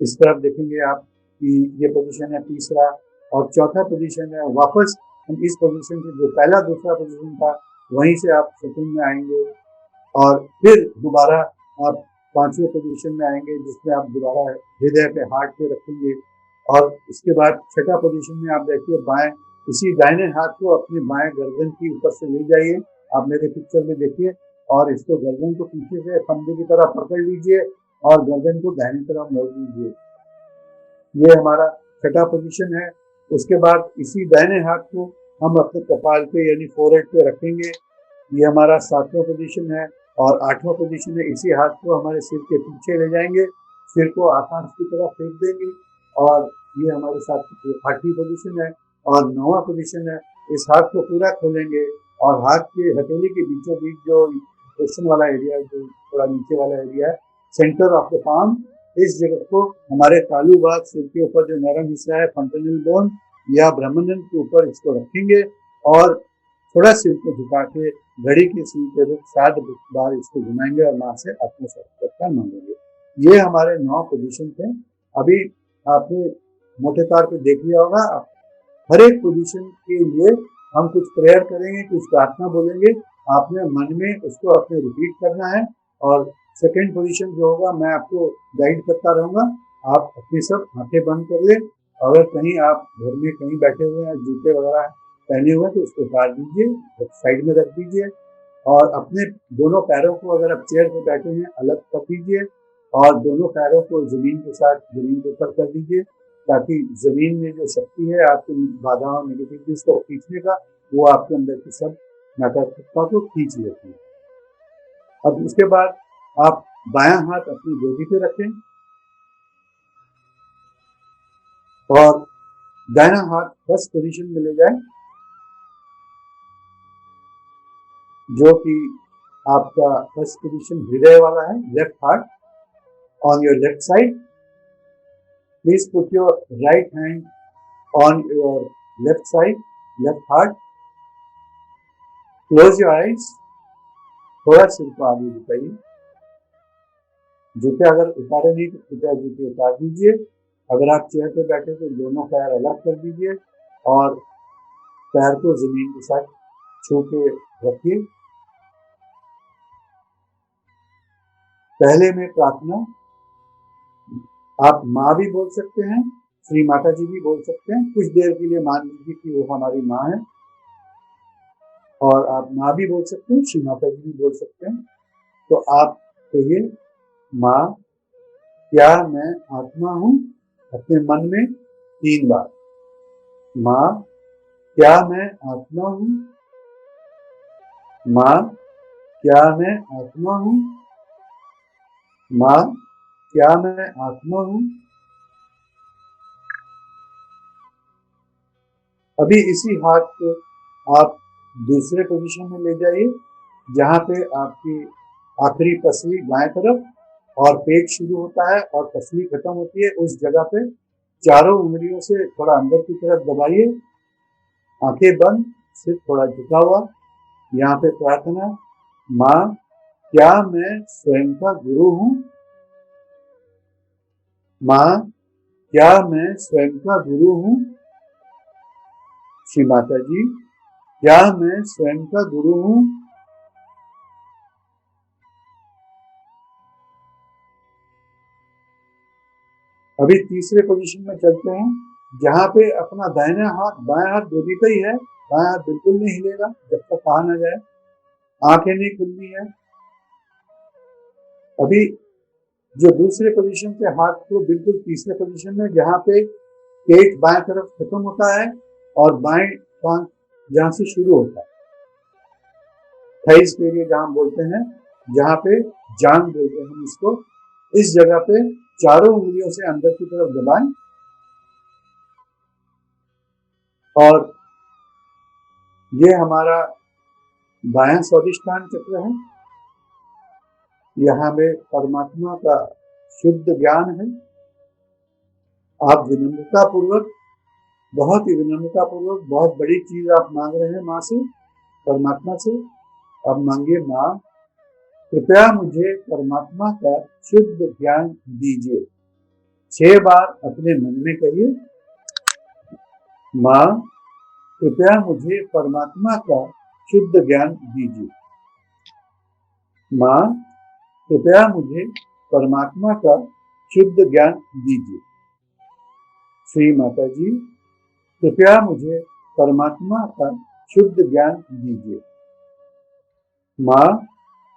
इस तरफ देखेंगे आप कि ये पोजीशन है तीसरा। और चौथा पोजीशन है वापस हम इस पोजीशन से जो पहला दूसरा पोजीशन था वहीं से आप सेकंड में आएंगे और फिर दोबारा आप पांचवें पोजीशन में आएंगे जिसमें आप दोबारा हृदय पे हार्ट पे रखेंगे। और उसके बाद छठा पोजीशन में आप देखिए बाएं, इसी दाहिने हाथ को अपने बाएं गर्दन की ऊपर से ले जाइए, आप मेरे पिक्चर में देखिए, और इसको गर्दन को पीछे से फंदे की तरह पकड़ लीजिए और गर्दन को दाहिनी तरफ मोड़ लीजिए। ये हमारा छठा पोजीशन है। उसके बाद इसी दाहिने हाथ को हम अपने कपाल पे यानी फोरहेड पे रखेंगे, ये हमारा सातवां पोजीशन है। और आठवां पोजीशन है, इसी हाथ को हमारे सिर के पीछे ले जाएंगे, सिर को आकाश की तरफ फेंक देंगे और ये हमारे साथ आठवीं पोजीशन है। और नौवां पोजीशन है, इस हाथ को पूरा खोलेंगे और हाथ के हथेली के बीचों बीच जो क्वेश्चन वाला एरिया, जो थोड़ा नीचे वाला एरिया है, सेंटर ऑफ द पाम, इस जगह को हमारे तालू भाग सिर के ऊपर जो नरम हिस्सा है फ्रंटल बोन या ब्रह्मदंड के ऊपर इसको रखेंगे और थोड़ा सिर को झुका के घड़ी की सुई के रुख 7 बार इसको घुमाएंगे और मां से आत्म साक्षात्कार मांगेंगे। ये हमारे 9 पोजीशन थे। अभी आपने मोटे तौर पे देख लिया होगा। हर एक पोजीशन के लिए हम कुछ प्रेयर करेंगे, कुछ प्रार्थना बोलेंगे, आपने मन में उसको अपने रिपीट करना है। और सेकेंड पोजीशन जो होगा मैं आपको गाइड करता रहूंगा, आप अपनी सब आंखें बंद कर ले। अगर कहीं आप घर में कहीं बैठे हुए हैं, जूते वगैरह पहने हुए तो उसको उतार दीजिए, साइड में रख दीजिए और अपने दोनों पैरों को, अगर आप चेयर पर बैठे हैं, अलग कर दीजिए और दोनों पैरों को जमीन के साथ जमीन के ऊपर कर दीजिए, ताकि जमीन में जो शक्ति है आपकी बाधाओं नेगेटिविटीज को खींचने का, वो आपके अंदर की सब नकारात्मकता को खींच लेती है। अब उसके बाद आप बायां हाथ अपनी गोदी पे रखें और दाहिना हाथ फर्स्ट पोजीशन में ले जाएं, जो कि आपका फर्स्ट पोजीशन हृदय वाला है, left heart on your left side. Please put your right hand on your left side, left heart. Close your eyes, थोड़ा सिर को आगे झुकाइए। जूते अगर उतारे नहीं तो कृपया जूते उतार दीजिए। अगर आप चेयर पे बैठे तो दोनों पैर अलग कर दीजिए और पैर को जमीन के साथ छू के रखिए। पहले में प्रार्थना आप माँ भी बोल सकते हैं, श्री माता जी भी बोल सकते हैं। कुछ देर के लिए मान लीजिए कि वो हमारी माँ है और आप माँ भी बोल सकते हैं, श्री माता जी भी बोल सकते हैं। तो आप कहिए, माँ क्या मैं आत्मा हूँ, अपने मन में 3 बार। माँ क्या मैं आत्मा हूँ, माँ क्या मैं आत्मा हूँ, माँ क्या मैं आत्मा हूँ, अभी इसी हाथ को आप दूसरे पोजीशन में ले जाइए, जहां पे आपकी आखिरी पसली बाएं तरफ और पेट शुरू होता है और पसली खत्म होती है, उस जगह पे चारों उंगलियों से थोड़ा अंदर की तरफ दबाइए, आंखें बंद, सिर थोड़ा झुका हुआ। यहाँ पे प्रार्थना, माँ क्या मैं स्वयं का गुरु हूँ? माँ क्या मैं स्वयं का गुरु हूँ? श्री माता जी क्या मैं स्वयं का गुरु हूँ? अभी तीसरे पोजीशन में चलते हैं, जहां पे अपना दाहिना हाथ बाएं हाथ गोदी पे ही है, बाएं हाथ बिल्कुल नहीं हिलेगा जब तक कहा ना जाए, आंखें नहीं खुलनी है। अभी जो दूसरे पोजीशन से हाथ को बिल्कुल तीसरे पोजीशन में, जहां पे पेट बाएं तरफ खत्म होता है और बाएं टांग जहां से शुरू होता है, थाइस के लिए जहां बोलते हैं, जहां पे जांग बोलते हैं हम इसको, इस जगह पे चारों उंगलियों से अंदर की तरफ दबाएं और ये हमारा बायां स्वादिष्ठान चक्र है। यहाँ में परमात्मा का शुद्ध ज्ञान है। आप विनम्रता पूर्वक, बहुत ही विनम्रता पूर्वक, बहुत बड़ी चीज आप मांग रहे हैं माँ से, परमात्मा से। अब मांगिए, माँ कृपया मुझे परमात्मा का शुद्ध ज्ञान दीजिए। 6 बार अपने मन में कहिए, माँ कृपया मुझे परमात्मा का शुद्ध ज्ञान दीजिए। माँ कृपया मुझे परमात्मा का शुद्ध ज्ञान दीजिए। श्री माता जी कृपया मुझे परमात्मा का शुद्ध ज्ञान दीजिए। माँ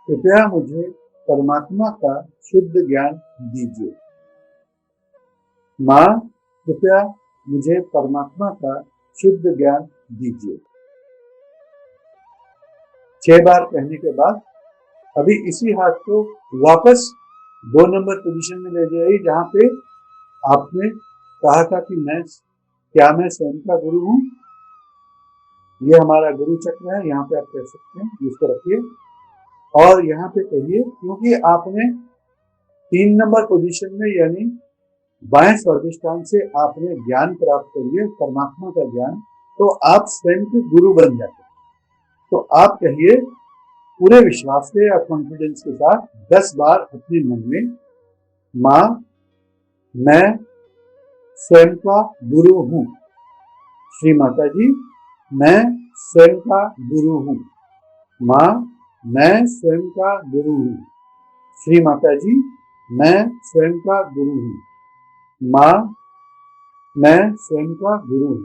कृपया मुझे परमात्मा का शुद्ध ज्ञान दीजिए। माँ कृपया मुझे परमात्मा का शुद्ध ज्ञान दीजिए। 6 बार कहने के बाद अभी इसी हाथ को वापस 2 नंबर पोजीशन में ले जाइए, जहां पे आपने कहा था कि क्या मैं स्वयं का गुरु हूं? ये हमारा गुरु चक्र है, यहाँ पे आप कह सकते हैं, इसको रखिए और यहाँ पे कहिए, क्योंकि आपने 3 नंबर पोजीशन में यानी बाएं स्वादिष्ठान से आपने ज्ञान प्राप्त कर लिया, परमात्मा का ज्ञान, तो आप स्वयं के गुरु बन जाते। तो आप कहिए पूरे विश्वास से या कॉन्फिडेंस के साथ 10 बार अपने मन में, माँ मैं स्वयं का गुरु हूँ। श्री माता जी मैं स्वयं का गुरु हूँ। माँ मैं स्वयं का गुरु हूँ। श्री माता जी मैं स्वयं का गुरु हूँ। माँ मैं स्वयं का गुरु हूँ।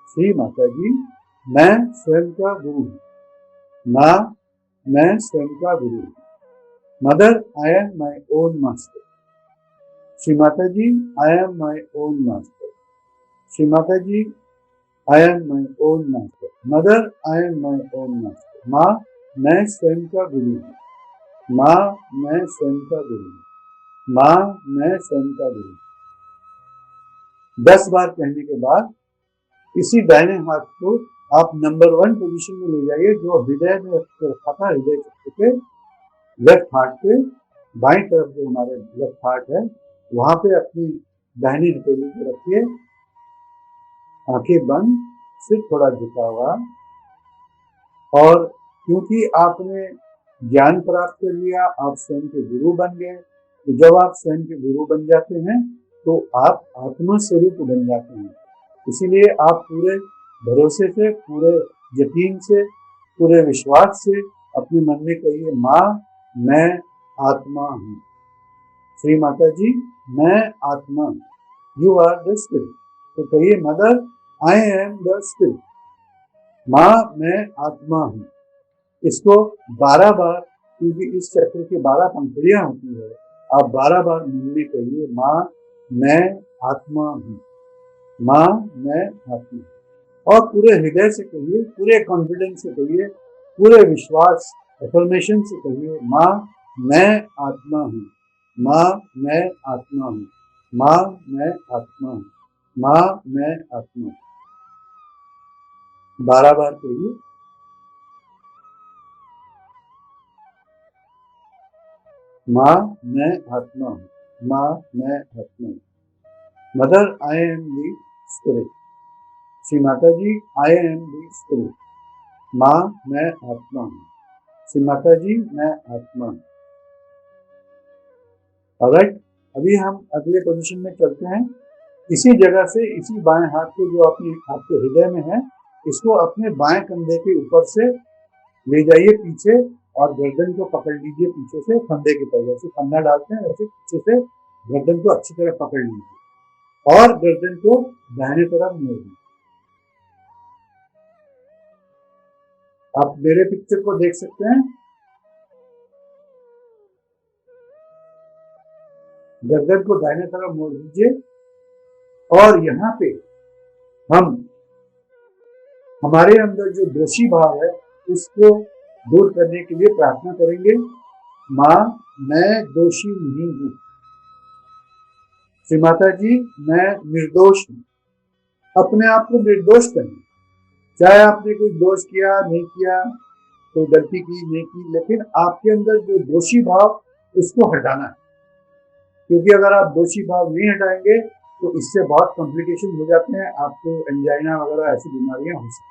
श्री माता जी मैं स्वयं का गुरु हूँ। माँ मैं स्वयं का गुरु हूँ। Mother I am my own master. Shri Mata ji I am my own master. Shri Mata ji I am my own master. Mother I am my own master. माँ मैं स्वयं का गुरु हूँ। माँ मैं स्वयं का गुरु हूँ। माँ मैं स्वयं का गुरु हूँ। 10 बार कहने के बाद इसी दाहिने हाथ को आप नंबर 1 पोजीशन में ले जाइए, जो हृदय में रखा था, हृदय चक्र के लेफ्ट हार्ट पे बाईं तरफ जो हमारे लेफ्ट हार्ट है, वहां पे अपनी दाहिनी हथेली को रखिए, आंखें बंद, सिर थोड़ा झुका हुआ। और क्योंकि आपने ज्ञान प्राप्त कर लिया, आप स्वयं के गुरु बन गए, तो जब आप स्वयं के गुरु बन जाते हैं तो आप आत्मा स्वरूप बन जाते हैं। इसीलिए आप पूरे भरोसे से, पूरे यकीन से, पूरे विश्वास से अपने मन में कहिए, माँ मैं आत्मा हूँ। श्री माता जी मैं आत्मा, यू आर द स्पिरिट। तो कहिए, mother I am the spirit. माँ मैं आत्मा हूँ। इसको 12 बार, क्योंकि इस चक्र की 12 पंखुड़ियां होती है, आप 12 बार मन में कहिए, माँ मैं आत्मा हूँ। माँ मैं आत्मा। और पूरे हृदय से कहिए, पूरे कॉन्फिडेंस से कहिए, पूरे विश्वास अफर्मेशन से कहिए, माँ मैं आत्मा हूँ। माँ मैं आत्मा हूँ। माँ मैं आत्मा हूँ। माँ मैं आत्मा हूँ। 12 बार कहिए। माँ मैं आत्मा हूँ, माँ मैं आत्मा हूँ। Mother I am the spirit. Shri Mata ji I am the spirit. माँ मैं आत्मा हूँ। श्री माता जी मैं आत्मा हूँ। ऑलराइट, अभी हम अगले पोजीशन में चलते हैं। इसी जगह से इसी बाएं हाथ को जो अपने आपके हृदय में है, इसको अपने बाएं कंधे के ऊपर से ले जाइए पीछे और गर्दन को पकड़ लीजिए पीछे से, फंदे की तरह। जैसे फंदा डालते हैं वैसे पीछे से गर्दन को अच्छी तरह पकड़ लीजिए और गर्दन को दाहिने तरफ मोड़ दीजिए। आप मेरे पिक्चर को देख सकते हैं। गर्दन को दाहिने तरफ मोड़ दीजिए और यहाँ पे हम हमारे अंदर जो दोषी भाव है उसको दूर करने के लिए प्रार्थना करेंगे। माँ मैं दोषी नहीं हूँ। श्री माता जी मैं निर्दोष हूँ। अपने आप को निर्दोष करें, चाहे आपने कोई दोष किया नहीं किया, कोई गलती की नहीं की, लेकिन आपके अंदर जो दोषी भाव उसको हटाना है। क्योंकि अगर आप दोषी भाव नहीं हटाएंगे तो इससे बहुत कॉम्प्लिकेशन हो जाते हैं, आपको एंजाइना वगैरह ऐसी बीमारियां हो सकती हैं।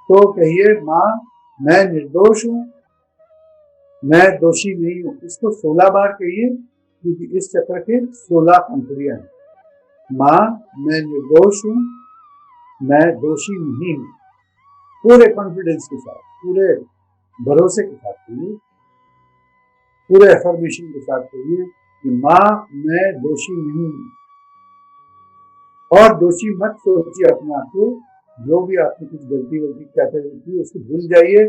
तो कहिए माँ मैं निर्दोष हूँ, मैं दोषी नहीं हूँ। इसको 16 बार कहिए क्योंकि इस चक्र के 16 पंक्तियां हैं। माँ मैं निर्दोष हूँ, मैं दोषी नहीं हूँ। पूरे कॉन्फिडेंस के साथ, पूरे भरोसे के साथ कहिए, पूरे एफर्मेशन के साथ कहिए कि माँ मैं दोषी नहीं हूँ। और दोषी मत सोचिए अपने आप को। जो भी आपने कुछ गलती वलती कहते हुई उसको भूल जाइए।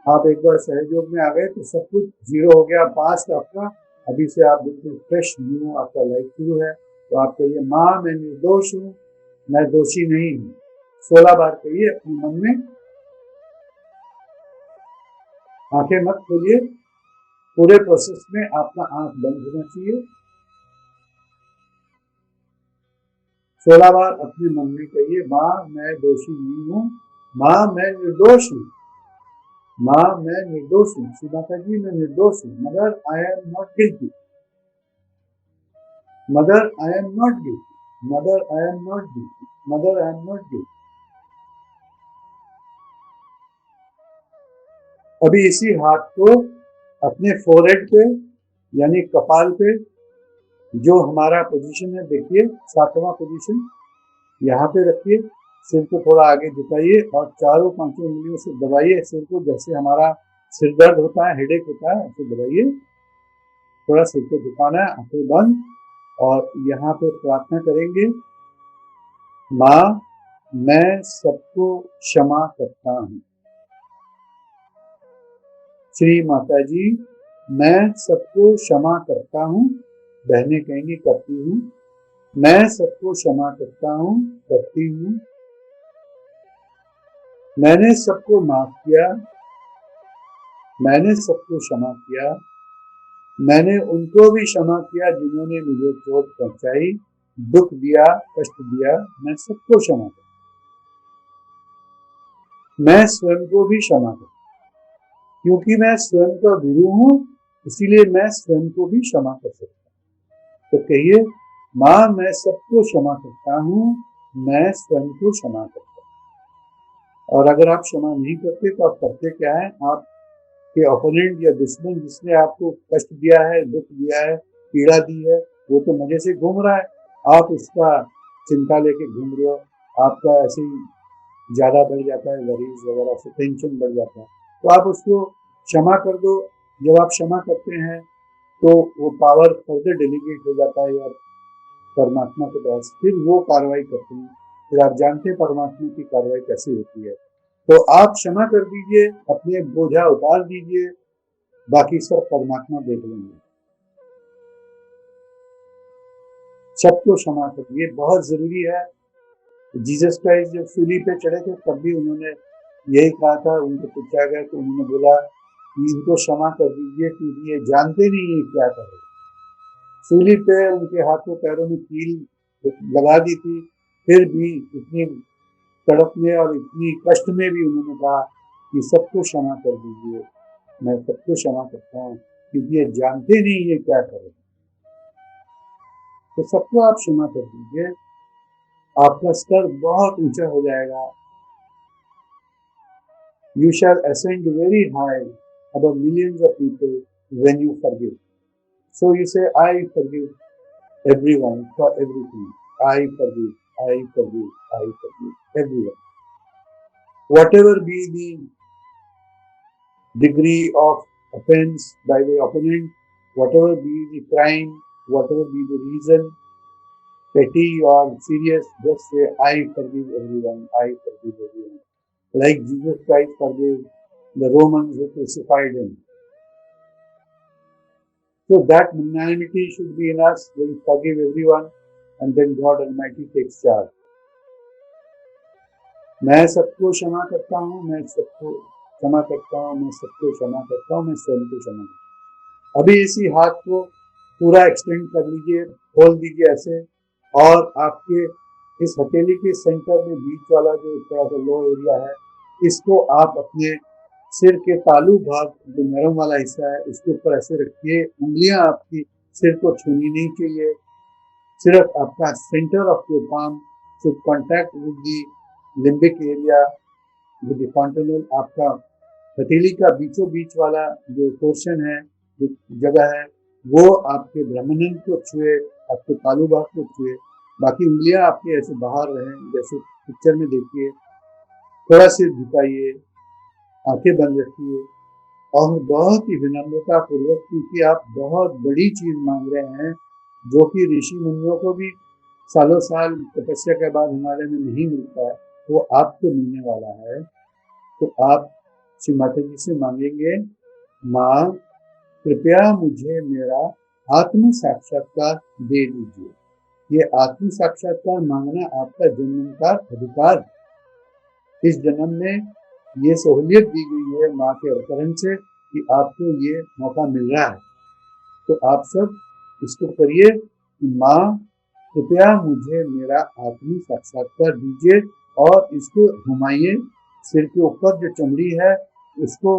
आप एक बार सहयोग में आ गए तो सब कुछ जीरो हो गया, पास्ट आपका। अभी से आप बिल्कुल फ्रेश न्यू आपका लाइफ शुरू है। तो आप कहिए माँ मैं निर्दोष हूँ, मैं दोषी नहीं हूँ। 16 बार कहिए अपने मन में। आंखें मत खोलिए, पूरे प्रोसेस में आपका आंख बंद होना चाहिए। 16 बार अपने मन में कहिए माँ मैं दोषी नहीं हूँ, माँ मैं निर्दोष हूँ, माँ मैं निर्दोष हूँ। श्री माता जी मैं निर्दोष हूँ। Mother I am not guilty, mother I am not guilty, mother I am not guilty, mother I am not guilty. अभी इसी हाथ को अपने फोरहेड पे यानी कपाल पे, जो हमारा पोजीशन है देखिए 7वां पोजीशन, यहाँ पे रखिए। सिर को थोड़ा आगे झुकाइए और चारों पांचों उंगलियों से दबाइए सिर को। जैसे हमारा सिर दर्द होता है, हेडेक होता है, ऐसे दबाइए। थोड़ा सिर को झुकाना है, आंखें बंद, और यहाँ पे प्रार्थना करेंगे माँ मैं सबको क्षमा करता हूँ। श्री माता जी मैं सबको क्षमा करता हूँ। बहनें कहेंगी करती हूँ। मैं सबको क्षमा करता हूँ, करती हूँ। मैंने सबको माफ किया, मैंने सबको क्षमा किया। मैंने उनको भी क्षमा किया जिन्होंने मुझे चोट पहुंचाई, दुख दिया, कष्ट दिया। मैं सबको क्षमा करता। मैं स्वयं को भी क्षमा करता, क्योंकि मैं स्वयं का गुरु हूँ, इसीलिए मैं स्वयं को भी क्षमा कर सकता। तो कहिए माँ मैं सबको क्षमा करता हूँ, मैं स्वयं को क्षमा करता हूँ। और अगर आप क्षमा नहीं करते तो आप करते क्या है? आपके ओपोनेंट या दुश्मन जिसने आपको कष्ट दिया है, दुख दिया है, पीड़ा दी है, वो तो मजे से घूम रहा है, आप उसका चिंता लेके घूम रहे हो। आपका ऐसे ही ज्यादा बढ़ जाता है, वरीज वगैरह से टेंशन बढ़ जाता है। तो आप उसको क्षमा कर दो। जब आप क्षमा करते हैं तो वो पावर फर्दर डेलीगेट हो जाता है यार परमात्मा के पास, फिर वो कार्रवाई करते हैं। फिर आप जानते हैं परमात्मा की कार्रवाई कैसी होती है। तो आप क्षमा कर दीजिए, अपने बोझा उतार दीजिए, बाकी सब परमात्मा देख लेंगे। सबको क्षमा करिए, बहुत जरूरी है। जीसस क्राइस्ट जब सूली पे चढ़े थे तब भी उन्होंने यही कहा था। उनको पूछा गया तो उन्होंने बोला कि इनको क्षमा कर दीजिए क्योंकि ये जानते नहीं है क्या करे। सूली पे उनके हाथों पैरों में कील लगा दी थी, फिर भी इतनी तड़प में और इतनी कष्ट में भी उन्होंने कहा कि सबको क्षमा कर दीजिए, मैं सबको क्षमा करता हूँ, क्योंकि ये जानते नहीं ये क्या करें। तो सबको आप क्षमा कर दीजिए, आपका स्तर बहुत ऊंचा हो जाएगा। You shall ascend very high above millions of people when you forgive. So you say, I forgive everyone for everything. I forgive, I forgive, I forgive everyone. Whatever be the degree of offense by the opponent, whatever be the crime, whatever be the reason, petty or serious, just say, I forgive everyone, I forgive everyone. Like Jesus Christ forgave the Romans who crucified him. So that magnanimity should be in us. We forgive everyone, and then God Almighty takes charge. मैं सबको क्षमा करता हूँ, मैं सबको क्षमा करता हूँ, मैं सबको क्षमा करता हूँ, मैं स्वयं को क्षमा करता हूँ। अभी इसी हाथ को पूरा एक्सटेंड कर लीजिए, खोल दीजिए ऐसे, और आपके इस हथेली के सेंटर में बीच वाला जो थोड़ा सा लो एरिया है, इसको आप अपने सिर के तालू भाग, जो नरम वाला हिस्सा है, उसके ऊपर ऐसे रखिए। उंगलियां आपकी सिर को छूनी नहीं चाहिए, सिर्फ आपका centre of your palm should contact with the limbic area, with the fontanelle. आपका हथेली का बीचों बीच वाला जो पोर्शन है, जो जगह है, वो आपके ब्रह्मनंद को छुए, आपके तालू भाग को छुए। बाकी उंगलियां आपके ऐसे बाहर रहें, जैसे पिक्चर में देखिए। थोड़ा सिर झुकाइए, आंखें बंद रखिए, और बहुत ही विनम्रता पूर्वक, क्योंकि आप बहुत बड़ी चीज मांग रहे हैं, जो कि ऋषि मुनियों को भी सालों साल तपस्या के बाद हिमालय में नहीं मिलता है, वो आपको मिलने वाला है। तो आप श्री माता जी से मांगेंगे, माँ कृपया मुझे मेरा आत्म साक्षात्कार दे दीजिए। ये आत्म साक्षात्कार मांगना आपका जन्म का अधिकार है। इस जन्म में ये सहूलियत दी गई है माँ के अवतरण से कि आपको ये मौका मिल रहा है। तो आप सब इसको करिए कि माँ कृपया मुझे मेरा आत्म साक्षात्कार दीजिए, और इसको घुमाइए। सिर के ऊपर जो चमड़ी है उसको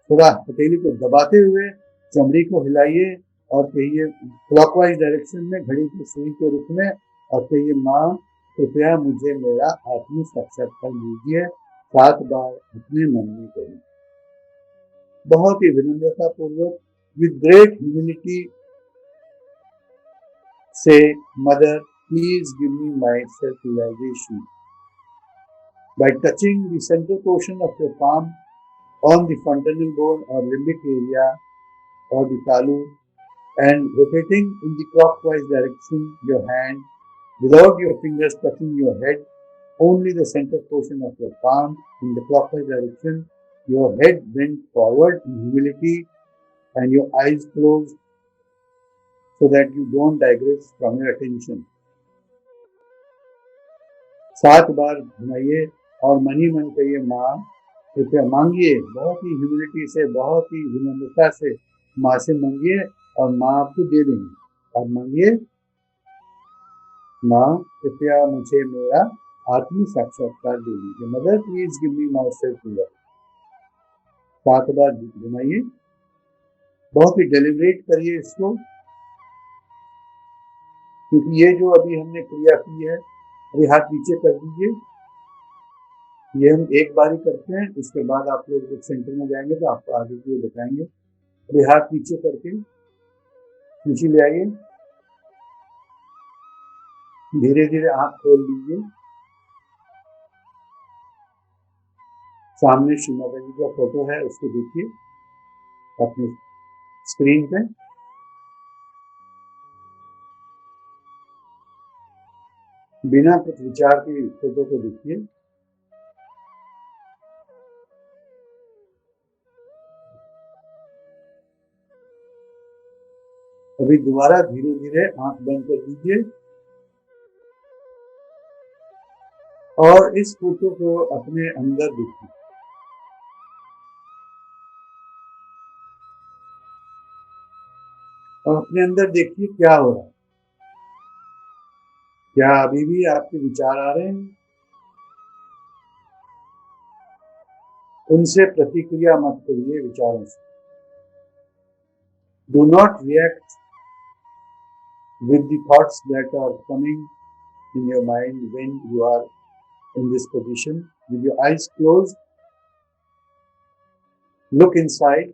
थोड़ा हथेली को दबाते हुए चमड़ी को हिलाइए, और कहिए क्लॉकवाइज डायरेक्शन में घड़ी की सुई के रूप में, और कहिए माँ कृपया मुझे मेरा आत्म साक्षात्कार दीजिए। 7 बार अपने मन में करिए, बहुत ही विनम्रता पूर्वक, विद ग्रेट ह्यूमिलिटी से, mother please give me my self realization by touching the central portion of your palm on the fontanel bone or limbic area or the talu, and rotating in the clockwise direction your hand without your fingers touching your head, only the center portion of your palm in the clockwise direction, your head bent forward in humility and your eyes closed so that you don't digress from your attention. 7 बार घुमाइए और मन ही मन कहिए, माँ कृपया, मांगिए बहुत ही humility से, बहुत ही विनम्रता से माँ से मांगिए, और माँ आपको दे देंगे। और मांगिए, माँ कृपया मुझे मेरा आत्म साक्षात्कार दे दीजिए। Mother please give me my self realization. 7 बार घुमाइए, बहुत ही डेलिब्रेट करिए इसको, क्योंकि ये जो अभी हमने क्रिया की है, अभी हाथ नीचे कर दीजिए। ये हम एक बार ही करते हैं, इसके बाद आप लोग जब सेंटर में जाएंगे तो आपको आगे की बताएंगे। अभी हाथ नीचे करके नीचे ले आइए, धीरे धीरे आंख खोल लीजिए। सामने श्री माता जी का फोटो है, उसको देखिए अपने स्क्रीन पे। बिना कुछ विचार के फोटो को देखिए। अभी दोबारा धीरे धीरे आंख बंद कर दीजिए, और इस फोटो को अपने अंदर देखिए। और अपने अंदर देखिए क्या हो रहा है। क्या अभी भी आपके विचार आ रहे हैं? उनसे प्रतिक्रिया मत करिए विचारों से। Do not react with the thoughts that are coming in your mind when you are in this position. With your eyes closed, look inside,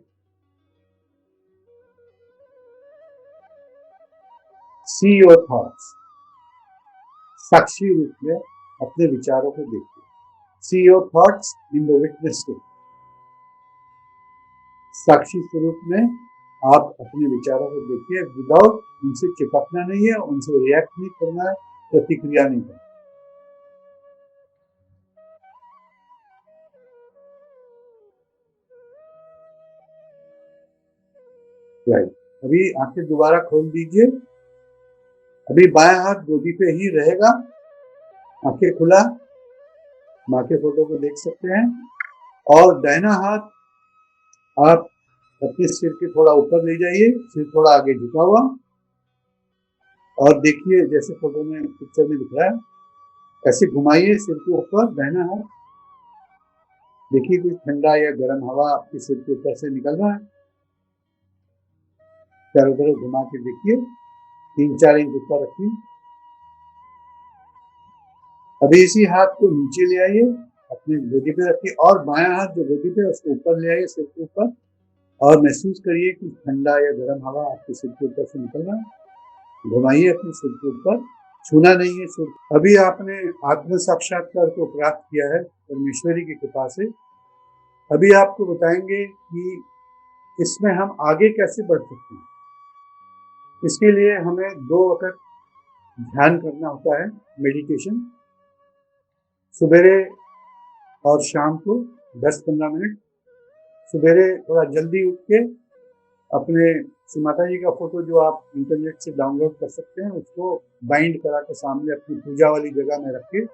see your thoughts. साक्षी रूप में अपने विचारों को देखिए। See your thoughts in the witness state. साक्षी स्वरूप में आप अपने विचारों को देखिए, विदाउट उनसे चिपकना नहीं है, उनसे रिएक्ट नहीं करना है, प्रतिक्रिया नहीं करना। राइट, अभी आंखें दोबारा खोल दीजिए। अभी बायां हाथ गोदी पे ही रहेगा, आंखें खुला, माँ के फोटो को देख सकते हैं। और दाहिना हाथ आप अपने सिर के थोड़ा ऊपर ले जाइए, सिर थोड़ा आगे झुका हुआ, और देखिए जैसे फोटो में पिक्चर में दिख रहा है, ऐसे घुमाइए सिर के ऊपर दाहिना हाथ। देखिए कुछ ठंडा या गर्म हवा आपके सिर के ऊपर से निकल रहा है। चारों तरफ घुमा के देखिए, 3-4 इंच ऊपर रखिए। अभी इसी हाथ को नीचे ले आइए, अपनी गोदी पे रखिए, और बायां हाथ जो गोदी पे है उसको ऊपर ले आइए सिर के ऊपर, और महसूस करिए कि ठंडा या गर्म हवा आपके सिर के ऊपर से निकल रहा है। घुमाइए अपने सिर के ऊपर, छूना नहीं है सिर। अभी आपने आत्म साक्षात्कार को प्राप्त किया है परमेश्वरी की कृपा से। अभी आपको बताएंगे कि इसमें हम आगे कैसे बढ़ सकते हैं। इसके लिए हमें 2 वक्त ध्यान करना होता है, मेडिटेशन, सवेरे और शाम को 10-15 मिनट। सवेरे थोड़ा जल्दी उठ के अपने श्री माता जी का फोटो जो आप इंटरनेट से डाउनलोड कर सकते हैं, उसको बाइंड करा के सामने अपनी पूजा वाली जगह में रख के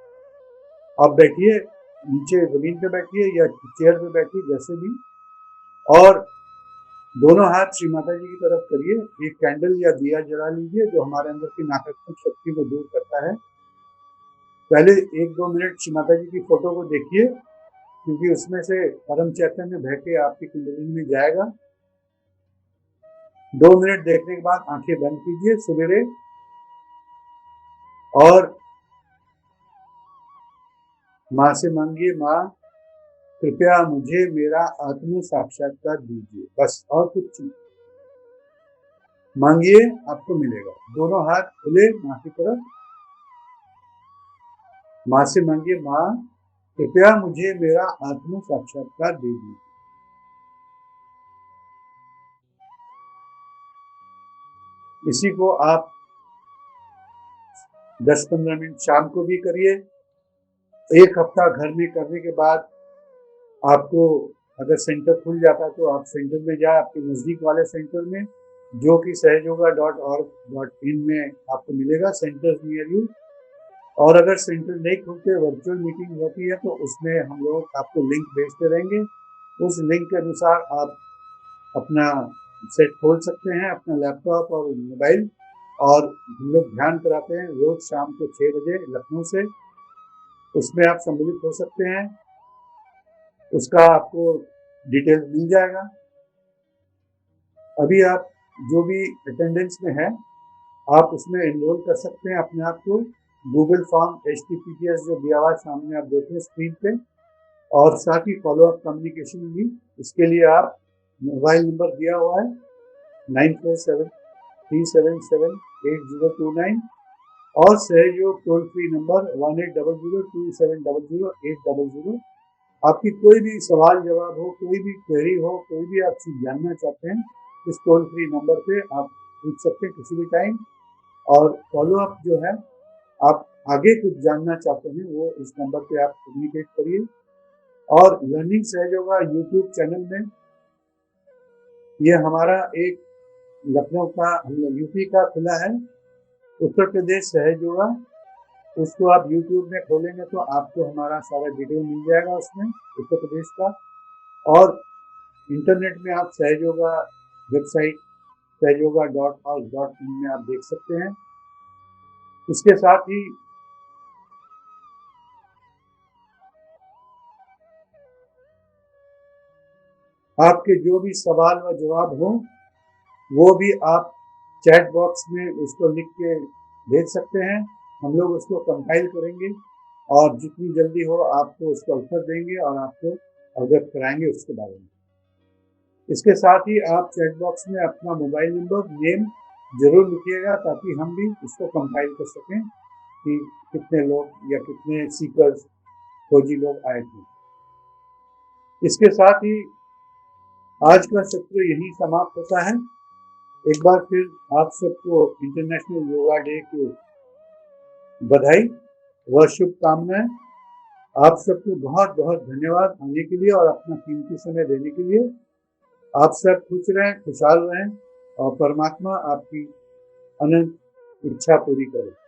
आप बैठिए, नीचे जमीन पे बैठिए या चेयर पे बैठिए, जैसे भी, और दोनों हाथ श्री माता जी की तरफ करिए। एक कैंडल या दिया जला लीजिए जो हमारे अंदर की नकारात्मक शक्ति को दूर करता है। पहले 1-2 मिनट श्री माता जी की फोटो को देखिए, क्योंकि उसमें से परम चैतन्य बह के आपकी कुंडलिनी में जाएगा। 2 मिनट देखने के बाद आंखें बंद कीजिए सवेरे, और माँ से मांगिए, माँ कृपया मुझे मेरा आत्म साक्षात्कार दीजिए, बस, और कुछ नहीं मांगिए, आपको मिलेगा। दोनों हाथ खुले माँ की तरफ, माँ से मांगिए, माँ कृपया मुझे मेरा आत्म साक्षात्कार दे दीजिए। इसी को आप 10-15 मिनट शाम को भी करिए। 1 हफ्ता घर में करने के बाद आपको अगर सेंटर खुल जाता है तो आप सेंटर में जाए, आपके नजदीक वाले सेंटर में, जो कि सहयोगा.org.in में आपको मिलेगा, सेंटर्स नियर यू। और अगर सेंटर नहीं खुलते, वर्चुअल मीटिंग होती है, तो उसमें हम लोग आपको लिंक भेजते रहेंगे। उस लिंक के अनुसार आप अपना सेट खोल सकते हैं, अपना लैपटॉप और मोबाइल, और हम लोग ध्यान कराते हैं रोज शाम को 6 बजे लखनऊ से। उसमें आप सम्मिलित हो सकते हैं, उसका आपको डिटेल मिल जाएगा। अभी आप जो भी अटेंडेंस में है, आप उसमें एनरोल कर सकते हैं अपने आप को। गूगल फॉर्म HTTPS जो दिया हुआ है सामने आप देख रहे हैं स्क्रीन पे, और साथ ही फॉलोअप कम्युनिकेशन भी। इसके लिए आप मोबाइल नंबर दिया हुआ है 9473778029, और सहयोग टोल फ्री नंबर 180027008000। आपकी कोई भी सवाल जवाब हो, कोई भी क्वेरी हो, कोई भी आप चीज जानना चाहते हैं, इस टोल फ्री नंबर पे आप पूछ सकते हैं किसी भी टाइम। और फॉलोअप जो है, आप आगे कुछ जानना चाहते हैं, वो इस नंबर पे आप कम्युनिकेट करिए। और लर्निंग सहयोगा यूट्यूब चैनल में, ये हमारा एक लखनऊ का, यूपी का खुला है, उत्तर प्रदेश सहयोगा। उसको आप यूट्यूब में खोलेंगे तो आपको हमारा सारा डिटेल मिल जाएगा उसमें, उत्तर प्रदेश का। और इंटरनेट में आप सहयोगा वेबसाइट सहयोगा.org.in में आप देख सकते हैं। इसके साथ ही आपके जो भी सवाल व जवाब हो वो भी आप चैट बॉक्स में उसको लिख के भेज सकते हैं। हम लोग उसको कंपाइल करेंगे और जितनी जल्दी हो आपको उसका उत्तर देंगे और आपको अवगत कराएंगे उसके बारे में। इसके साथ ही आप चैट बॉक्स में अपना मोबाइल नंबर, नेम जरूर लिखिएगा ताकि हम भी उसको कंपाइल कर सकें कि कितने लोग या कितने सीकर्स खोजी लोग आए थे। इसके साथ ही आज का सत्र यही समाप्त होता है। एक बार फिर आप सबको इंटरनेशनल योगा डे की बधाई व शुभकामनाएं। आप सबको बहुत बहुत धन्यवाद आने के लिए और अपना कीमती समय देने के लिए। आप सब खुश रहें, खुशहाल रहें और परमात्मा आपकी अनंत इच्छा पूरी करे।